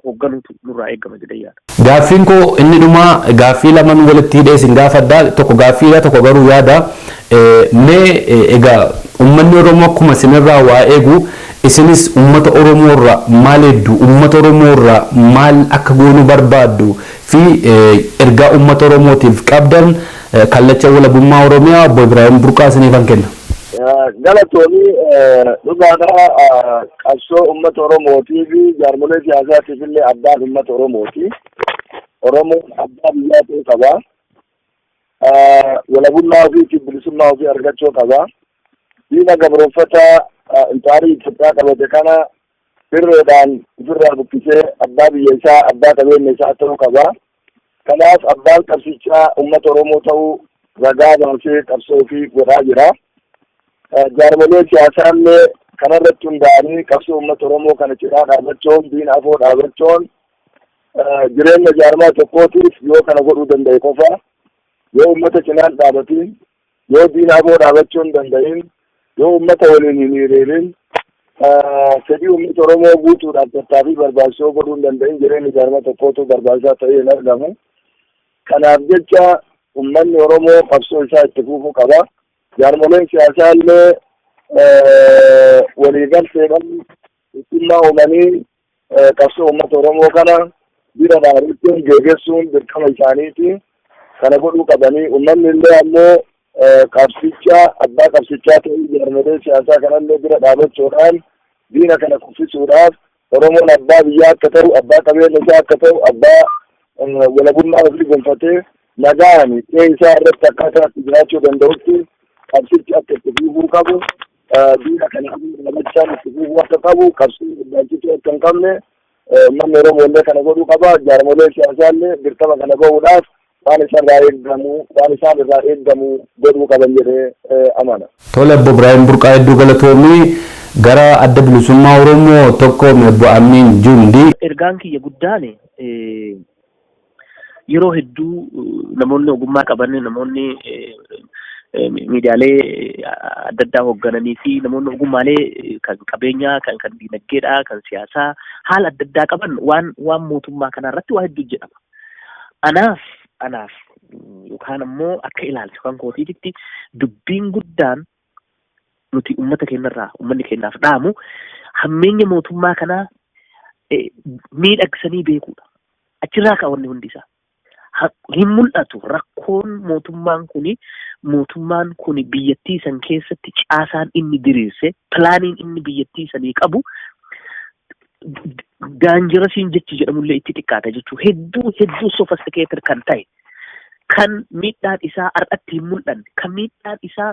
hoogganuutu nurraa eegama jedhee yaada.
Gaaffiin koo inni dhumaa gaaffii lamaan walitti hidhee isin gaafadhaa tokko gaaffiidha tokko garuu yaada. Mee egaa uummanni Oromoo akkuma isinirraa waa eegu isinis uummata Oromoo irraa maal hedduu uummata Oromoo irraa maal akka goonu barbaaddu fi ergaa uummata Oromootiif qabdan kallacha walabummaa Oromiyaa obbo Ibraahim Burqaa isiniifan kenna.
Galatoomii dhugaadhaa qabsoo uummata Oromootii fi jaarmolee siyaasaatiif illee abbaan uummata Oromooti. Oromoon abbaa biyyaa ta'uu qaba. Walabummaa ofii bilisummaa ofii argachuu qaba. Diina gabroonfataa intaarii Itoophiyaa qabate kana birreedhaan ofirraa buqqisee abbaa biyya isaa abbaa qabeenya isaa ta'uu qaba. Kanaaf abbaan qabsichaa uummata Oromoo ta'uu ragaa baasee qabsoo ofii godhaa jira. Jaarmolee siyaasaallee kanarratti hundaa'anii qabsoo uummata Oromoo kana cinaa dhaabachuun diina afoo dhaabachuun jireenya jaarmaa tokkootiif yoo kana godhuu danda'e qofa yoo uummata cinaan dhaabatiin yoo diina afoo dhaabachuu hin danda'in yoo uummata waliin hin hiriirin fedhii uummata Oromoo guutuudhaaf tattaaffii barbaachisoo godhuu hin danda'in jireenya jaarmaa tokkootu barbaachisaa ta'ee hin argamu. Kanaaf jecha uummanni Oromoo qabsoo isaa itti fufuu qaba. Jaarmoleen siyaasaa illee waliigalteedhaan dhimma uumanii qabsoo uummata Oromoo kana bira dhaabbachuun geggeessuun dirqama isaaniiti. Kana godhuu qabanii uummanni illee ammoo qabsicha abbaa qabsichaa ta'uu jaarmolee siyaasaa kanallee bira dhaabbachuudhaan diina kana kuffisuudhaaf Oromoon abbaa biyyaa akka ta'u abbaa qabeenya isaa akka ta'u abbaa walabummaa ofii gonfatee nagaan dhee isaa irratti akkaataa itti jiraachuu danda'utti qabsichi akka itti fufuu qabu diina kana dhaabachaan itti fufuu akka qabu qabsiin barbaachisu akka hin qabne uummanni Oromoo illee kana godhuu qaba. Jaarmolee siyaasaa illee dirqama kana bahuudhaaf waan isaan irraa eeggamu godhuu qaban jedhee amana.
Tole obbo Ibraahim Burqaa hedduu galatoomii gara adda bilisummaa Oromoo tokko obbo Amiin Jundi.
Ergaan kiyya guddaan yeroo hedduu namoonni ogummaa qaban namoonni miidiyaalee adda addaa hooggananii fi namoonni ogummaalee kan qabeenyaa kan diinagdeedhaa kan siyaasaa haala adda addaa qaban waan mootummaa kanarratti waa hedduu jedhama. Anaaf yookaan ammoo akka ilaalcha kan kootiitti dubbiin guddaan nuti uummanni keenyaaf dhaamu hammeenya mootummaa kanaa miidhagsanii beekuudha. Achirraa kaa'wanni hundi isaa hin mul'atu rakkoon mootummaan kuni biyyattii san keessatti caasaan inni diriirse pilaaniin inni biyyattii sanii qabu daanjirasiin jechi jedhamullee itti xiqqaata jechuu hedduu sofistikeetir kan ta'e kan miidhaan isaa har'atti hin mul'anne kan miidhaan isaa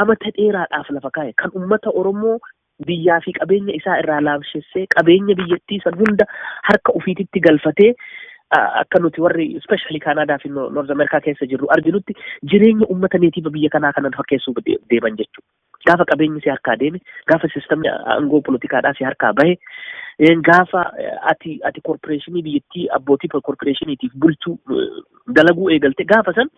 amata dheeraadhaaf lafa kaa'e kan uummata Oromoo biyyaa fi qabeenya isaa irraa laamshessee qabeenya biyyattii san hunda harka ofiititti galfatee akka nuti warri especially Kanaadaa fi North America keessa jirru arginutti jireenya uummata neetiiva biyya kanaa kanan fakkeessuuf deeman jechuudha. Gaafa qabeenyi si harkaa deeme, gaafa sistamni aangoo poolitikaadhaa si harkaa bahe, gaafa ati korporeeshinii biyyattii abbootii korporeeshiniitiif bulchuu dalaguu eegalte gaafa san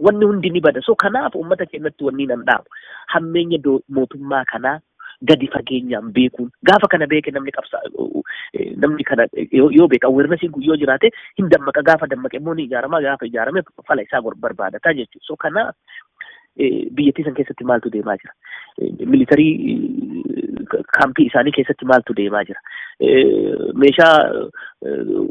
wanni hundi ni bada. So kanaaf uummata keenyatti wanni nan dhaabu hammeenya mootummaa kanaa gadi fageenyaan beekuun gaafa kana beeke namni namni kana yoo beeka awarenessiin kun yoo jiraate hin dammaqa gaafa dammaqe immoo ni ijaarama gaafa ijaarame fala isaa barbaadata jechuudha. So kanaaf biyyattii san keessatti maaltu deemaa jira? Militarii kaampii isaanii keessatti maaltu deemaa jira? Meeshaa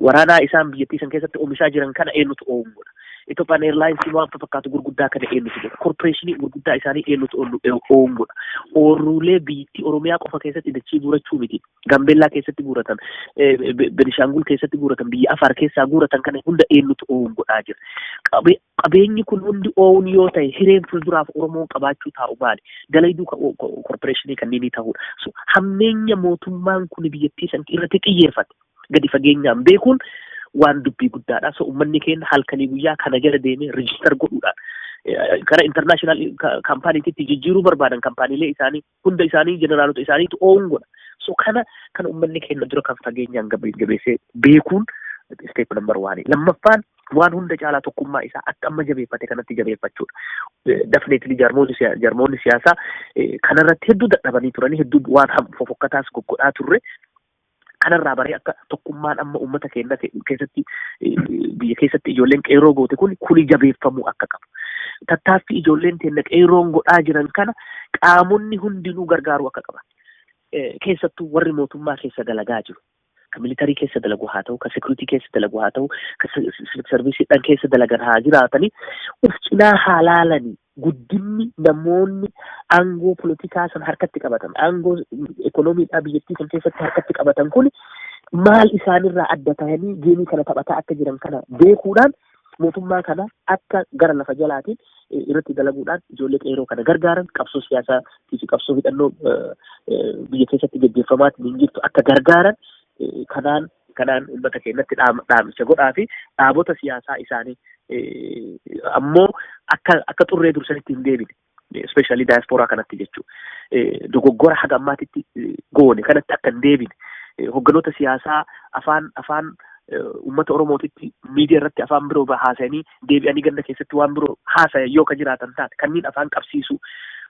waraanaa isaan biyyattii san keessatti oomishaa jiran kana eenyutu oomisha? Ethiopian Airlines waan fakkaatu gurguddaa kana eenyutu godha? Corporationii gurguddaa isaanii eenyutu oomisha? Ooruulee biyyattii Oromiyaa qofa keessatti dachii guurachuu miti. Gambeellaa keessatti guuratan, Benishangul keessatti guuratan, biyya Afar keessaa guuratan kana hunda eenyutu oomishaa jira? Qabeenyi kun hundi oowun yoo ta'e hireen fuulduraaf Oromoon qabaachuu taa'u maali? Dalayduu corporationii kanneenii ta'uudha. So hammeenya mootummaan kun biyyattii san irratti xiyyeeffate gadi fageenyaan beekuun waan dubbii guddaadha. So uummanni keenya halkanii guyyaa kana jala deemee register godhuudhaan kara international kaampaaniitti jijjiiruu barbaadan kaampaaniilee isaanii hunda isaanii jeneraalota isaaniitu oowun godha. So kana uummanni keenya dura kan fageenyaan gabeessee beekuun step number 1. Lammaffaan waan hunda caalaa tokkummaa isaa akka amma jabeeffate kanatti jabeeffachuudha. Definitely jarmoonni siyaasaa kanarratti hedduu dadhabanii turanii hedduu waan fofokkataas goggodhaa turre. Kanarraa baree akka tokkummaan amma uummata keenya keessatti biyya keessatti ijoolleen qeerroo goote kuni jabeeffamuu akka qabu. Tattaaffii ijoolleen teenya qeerroon godhaa jiran kana qaamonni hundinuu gargaaruu akka qaban. Keessattuu warri mootummaa keessa dalagaa jiru. Ka militarii keessa dalagu haa ta'u, ka security keessa dalagu haa ta'u, ka servisiidhaan keessa dalagan haa jiraatanii uf cinaa haa laalanii guddinni namoonni aangoo politikaa san harkatti qabatan, aangoo ekonomiidhaa biyyattii san keessatti harkatti qabatan kun maal isaanirraa adda ta'anii geemii kana taphataa akka jiran kana beekuudhaan mootummaa kana akka gara lafa jalaatiin irratti dalaguudhaan ijoollee qeerroo kana gargaaran qabsoo siyaasaa fi qabsoo hidhannoo biyya keessatti gaggeeffamaatiin jirtu akka gargaaran kanaan uummata keenyatti dhaamsa godhaa fi dhaabota siyaasaa isaanii ammoo akka xurree dursanitti hin deebine. Especially diaspora kanatti jechuudha. Dogoggora haga ammaatitti goone kanatti akka hin deebine. Hogganoota siyaasaa afaan uummata Oromootitti miidiyaa irratti afaan biroo haasa'anii deebi'anii ganda keessatti waan biroo haasayan yoo ka jiraatan taate kanneen afaan qabsiisu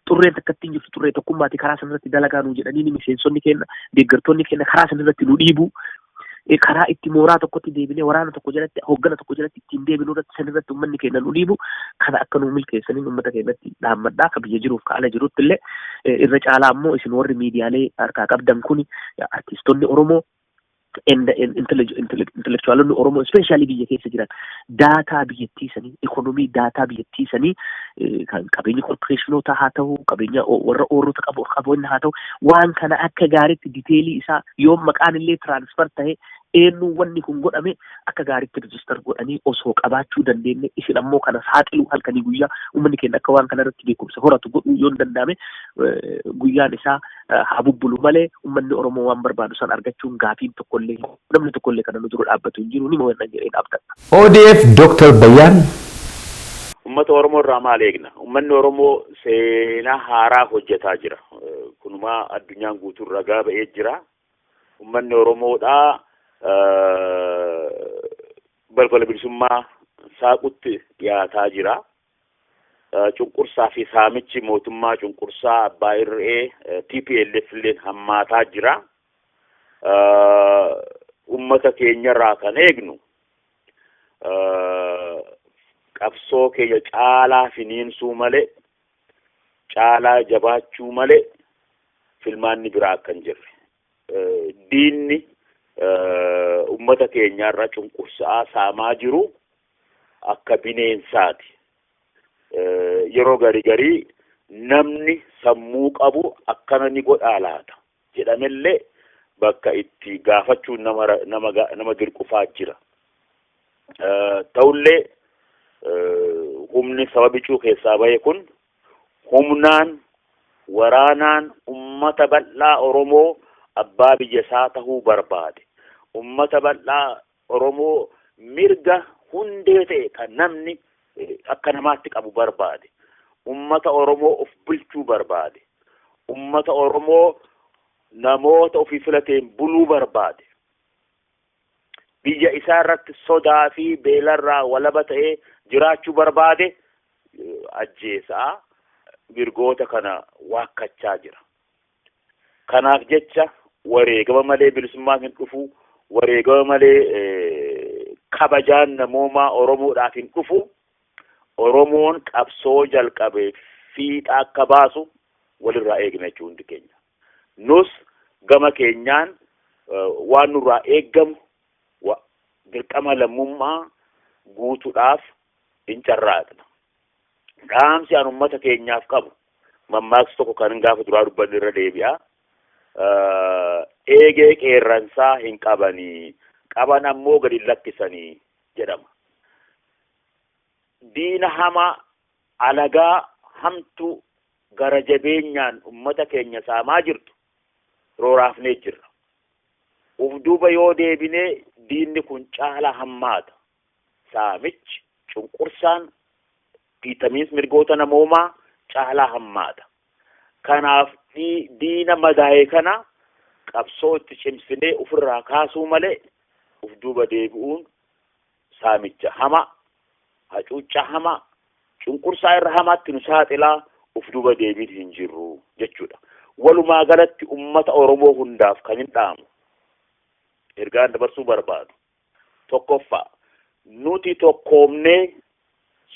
xurreen takkattiin jirtu xurree tokkummaati karaa sanarratti dalagaa nuu jedhanii miseensonni keenya deeggartoonni keenya karaa sanarratti nu dhiibu. Karaa itti mooraa tokkotti deebinee waraana tokko jalatti hoggana tokko jalatti ittiin deebinuu irratti sanirratti uummanni keenya nu dhiibu kana akka nu milkeessanii uummata keenyatti dhaammadhaa ka biyya jiruuf ka ala jirutti illee irra caalaa ammoo isin warri miidiyaalee harkaa qabdan kun artiistonni Oromoo intellectualonni Oromoo especially biyya keessa jiran daataa biyyattii sanii ekonomii daataa biyyattii sanii kan qabeenya corporationoota haa ta'u qabeenya warra oorrota qaboonni haa ta'u waan kana akka gaariitti diteelii isaa yoo maqaan illee transfer ta'e eenyu wanni kun godhame akka gaariitti register godhanii osoo qabaachuu dandeenye isin ammoo kana saaxiluu halkanii guyyaa uummanni keenya akka waan kanarratti beekumsa horatu godhuu yoo hin danda'ame guyyaan isaa haa bubbulu malee uummanni Oromoo waan barbaadu san argachuun gaafiin tokkollee namni tokkollee kana nu dura dhaabbatu hin jiru ni moo wannan jedhee dhaabbata.
ODF Dr. Bayyaan
Uummata Oromoo irraa maal eegna? Uummanni Oromoo seenaa haaraa hojjetaa jira. Kunumaa addunyaan guutuun ragaa ba'ee jira. Uummanni Oromoodhaa balbala bilisummaa saaqutti dhiyaataa jira. Cunqursaa fi saamichi mootummaa cunqursaa abbaa irree TPLF illee hammaataa jira. Uummata keenyarraa kan eegnu qabsoo keenya caalaa finiinsuu malee caalaa jabaachuu malee filmaanni biraa akka hin jirre. Diinni uummata keenyarra cunqursaa saamaa jiru akka bineensaati. Yeroo garii namni sammuu qabu akkana ni godhaa laata jedhamellee bakka itti gaafachuun nama dirqufaa jira. Ta'ullee humni saba bicuu keessaa bahe kun humnaan waraanaan ummata bal'aa Oromoo abbaa biyya isaa tahuu barbaade. Ummata bal'aa Oromoo mirga hundee ta'e kan namni akka namaatti qabu barbaade. Ummata Oromoo of bulchuu barbaade. Ummata Oromoo namoota ofii filateen buluu barbaade. Biyya isaa irratti sodaa fi beelarraa walaba ta'ee jiraachuu barbaade ajjeesaa mirgoota kana waakkachaa jira. Kanaaf jecha wareegama malee bilisummaan hin dhufu, wareegama malee kabajaan namoomaa Oromoodhaaf hin dhufu. Oromoon qabsoo jalqabee fiixa akka baasu walirraa eegna jechuun hundi keenya. Nus gama keenyaan waan nurraa eeggamu dirqama lammummaa guutuudhaaf hin carraaqna. Dhaamsi an ummata keenyaaf qabu mammaaksa tokko kan gaafa duraa dubbanne irra deebi'a. Eegee qeerransaa hin qabanii, qaban ammoo gadi lakkisanii jedhama. Diina hamaa alagaa hamtu gara jabeenyaan ummata keenya saamaa jirtu rooraafnee jirra. Uf duuba yoo deebinee diinni kun caala hammaata. Saamichi, cunqursaan, dhiitamiinsi mirgoota namoomaa caalaa hammaata. Kanaaf diina madaa'e kana qabsoo itti cimsinee ofirraa kaasuu malee uf duuba deebi'uun saamicha hamaa, hacuuccaa hamaa, cunqursaa irra hamaatti nu saaxilaa uf duuba deebiin hin jirru jechuudha. Walumaa galatti ummata Oromoo hundaaf kan hin dhaamu ergaan dabarsuu barbaadu. Tokkoffaa, nuti tokkoomnee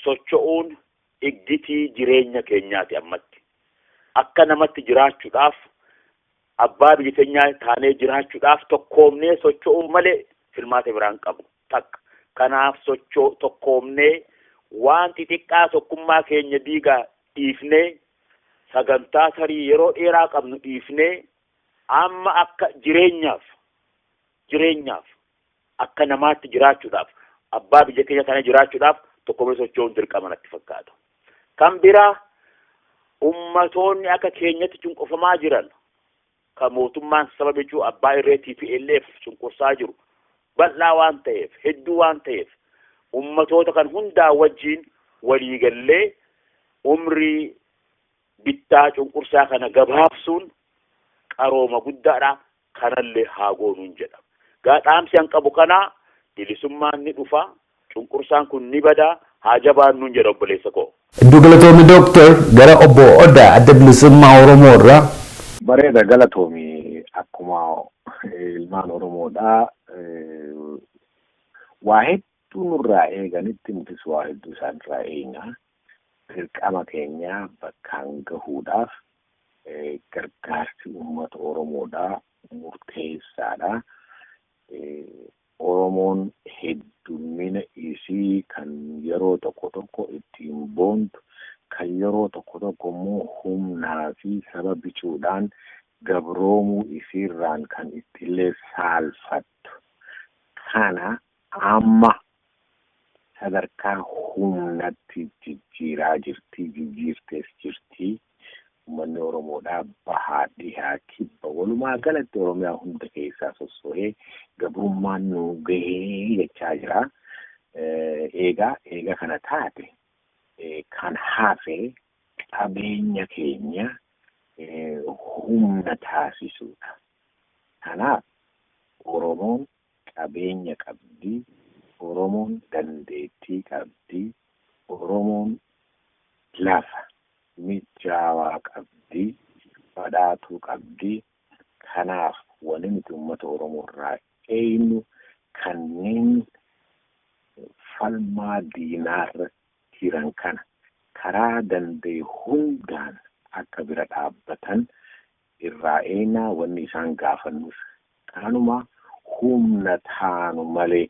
socho'uun iggitii jireenya keenyaati ammatti. Akka namatti jiraachuudhaaf, abbaa biyya keenyaa taanee jiraachuudhaaf tokkoomnee socho'uu malee filmaata biraan qabu takka. Kanaaf tokkoomnee waan xixiqqaa tokkummaa keenya diigaa dhiifnee, sagantaa tarii yeroo dheeraa qabnu dhiifnee, amma akka jireenyaaf akka namaatti jiraachuudhaaf, abbaa biyya keenya taanee jiraachuudhaaf tokkoomnee socho'uun dirqama natti fakkaata. Kan biraa ummatoonni akka keenyatti cunqurfamaa jiran, kan mootummaan sababa jechuun abbaa irree TPLF cunqursaa jiru bal'aa waan ta'eef, hedduu waan ta'eef, ummatoota kan hundaa wajjiin waliigallee umrii bittaa cunqursaa kana gabaabsuun qarooma guddaadha. Kanallee haa goonuun jedha. Dhaamsi an qabu kana bilisummaan ni dhufa, cunqursaan kun ni bada, haa jabaannuun jedha obboleessa koo.
Iddoo galatoomii Dooktar gara obbo Odaa adda bilisummaa Oromoo irraa.
Bareeda galatoomii akkuma ilmaan Oromoodhaa waa hedduu nurraa eeganitti nutis waa hedduu isaan irraa eegna. Dirqama keenya bakkaan gahuudhaaf gargaarsi uummata Oromoodhaa murteessaadha. Oromoon heddummina isii kan yeroo tokko tokko ittiin boontu, kan yeroo tokko tokko immoo humnaa fi saba bichuudhaan gabroomuu isiirraan kan ittillee saalfattu. Kana amma sadarkaa humnatti jijjiiraa jirti, jijjiirtees jirti. Uummanni Oromoodhaa bahaa dhihaa kibba walumaa galatti Oromiyaa hunda keessaa sosso'ee gabrummaan nu gahee jechaa jira. Eega kana taate kan hafe qabeenya keenya humna taasisuudha. Kanaaf Oromoon qabeenya qabdi, Oromoon dandeettii qabdi, Oromoon lafa mijaawaa qabdi, badhaatuu qabdi. Kanaaf wanti nuti uummata Oromoo irraa eegnu kanneen falmaa diinaarra jiran kana karaa danda'e hundaan akka bira dhaabbatan irraa eegnaa. Wanni isaan gaafannus kanuma humna taanu malee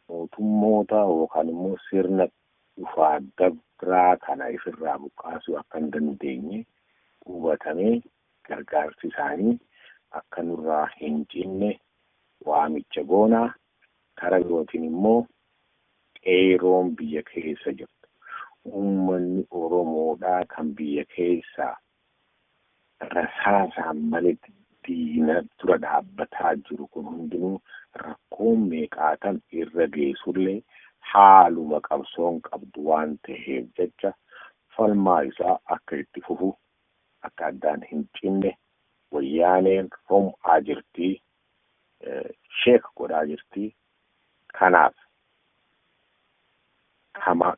mootummoota yookaan immoo sirna dhufaa dabraa kana ifirraa buqqaasuu akka hin dandeenye hubatamee gargaarsi isaanii akka nurraa hin cinne waamicha goonaa. Karaa birootiin immoo qeeroon biyya keessa jirtu, uummanni Oromoodhaa kan biyya keessaa rasaasaan malee diina dura dhaabbataa jiru kun hundinuu rakkoon meeqaatan irra geessullee haaluma qabsoon qabdu waan ta'eef jecha falmaa isaa akka itti fufu, akka addaan hin cinne wayyaaneen rom'aa jirti, sheek godhaa jirti. Kanaaf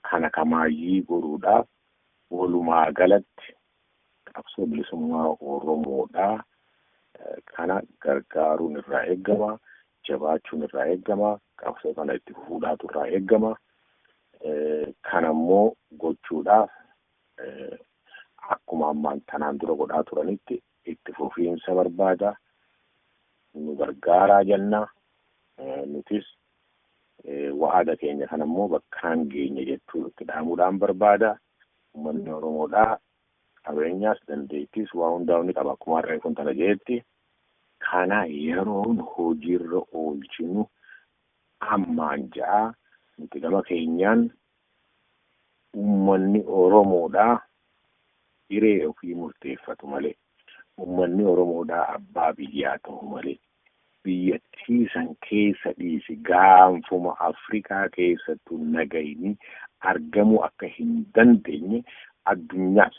kana kamaayii godhuudhaaf walumaa galatti qabsoo bilisummaa Oromoodhaa kana gargaaruun irraa eegama, jabaachuun irraa eegama, qabsoo kana itti fuudhaatu irraa eegama. Kanammoo gochuudhaaf akkuma ammaan tanaan dura godhaa turanitti itti fufiinsa barbaada. Nu gargaaraa jenna. Nutis wa'ada keenya kanammoo bakkaan geenya jechuu itti dhaamuudhaan barbaada. Uummanni Oromoodhaa qabeenyaas dandeettis waa hundaa ni qaba akkuma harreen kun tana jeetti. Kana yeroon hojiirra oolchinu ammaan ja'a nuti gama keenyaan uummanni Oromoodhaa hiree ofii murteeffatu malee, uummanni Oromoodhaa abbaa biyyaa ta'u malee, biyyattii san keessa dhiisi gaanfuma Afrikaa keessattuu nagayni argamuu akka hin dandeenye addunyaas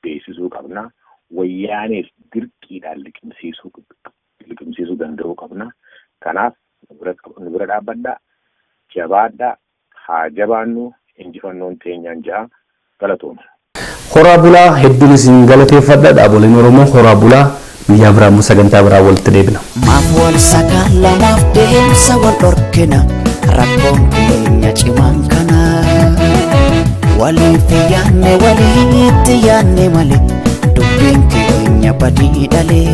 beeksisuu qabna. Wayyaanees dirqiidhaan liqimsiisuu danda'uu qabna. Kanaaf nu bira dhaabbadhaa, jabaadhaa, haa jabaannu, injifannoon teenyaan ja'a galatooma.
Horaa bulaa hedduun isin galateeffadha. Dhaaboleen Oromoo horaa bulaa guyyaa biraa sagantaa biraa walitti deebina.
Maaf wal sagaala maaf deemsa wal dhorkina rakkoon keenya cimaan kana waliif yaanne waliitti yaanne malee dubbiin keenya badii dhalee.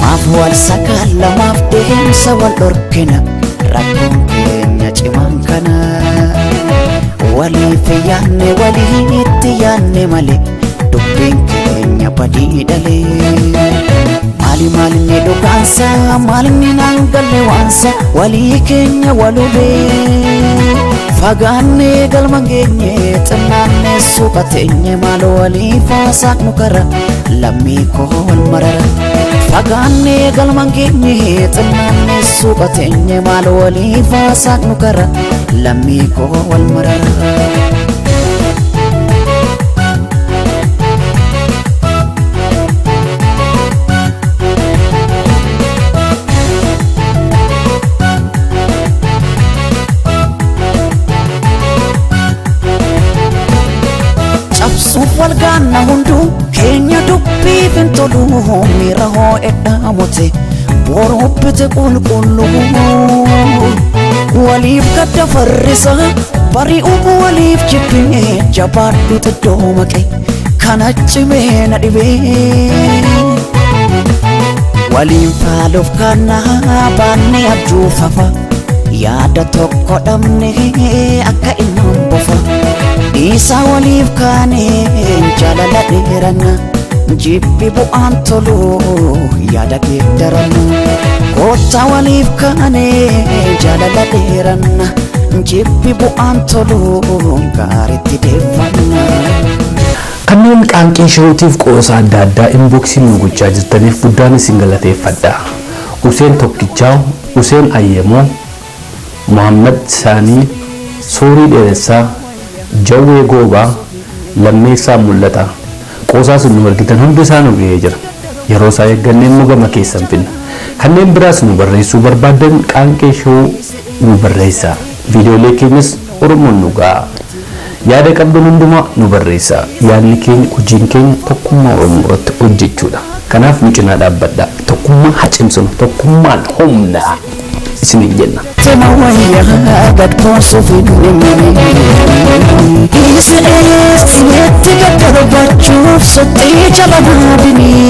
Maaf wal sagaala maaf deemsa wal dhorkina rakkoon keenya cimaan kana waliif yaanne waliitti yaanne malee dubbiin keenya badii dhalee. Maali ne dhugaansa maali ne naangalle waansa walii keenya walubee fagaanne galman geenye xinnaanne suuqa teenye maal walii faasaaq nu kara lammii koo wal marara. Fagaanne galman geenye xinnaanne suuqa teenye maal walii faasaaq nu kara lammii koo wal marara. Walgaanna hunduu keenya dubbii fintoluu miira hoo edhaamote boroobbite qulqulluu waliif gadda farrisa bari'uu waliif jibbee jabaadhu xiddoo maqe kana cimee na dhibee waliin faaluuf kana baannee abjuu fafa yaada tokko dhabne akka ilmaan bofa. Isa waliif kaaneen jaalala dheeranna jibbi bu'aan tolu yaada geeddaranna. Koota waliif kaaneen jaalala dheeranna jibbi bu'aan tolu gaariitti deeffanna.
Kanneen qaanqee shawutiif qoosa adda addaa inboksii nu gochaa jirtaniif guddaan isin galateeffadha. Useen Tokkichaa, Useen Ayyemoo, Muhammad Saanii, Soorii Dheeressaa, Jawwee Goobaa, Lammeessaa Mul'ata. Qoosaa sun nu argitan hundi isaa nu ga'ee jira. Yeroo isaa eegganneen nu gama keessan finna. Kanneen biraas nu barreessuu barbaadan qaanqee shawuu nu barreessaa. Viidiyoolee keenyas Oromoon nu ga'a. Yaada qabdan hundumaa nu barreessaa. Yaadni keenya hojiin keenya tokkummaa Oromoo irratti hojjechuudha. Kanaaf nu cinaa dhaabbadhaa. Tokkummaa haa cimsinu. Tokkummaan humna isiniin jenna.
Tema wayyaa gad boonsuuf hin Isa eessi yetti gad darbachuuf sottee jala naadinii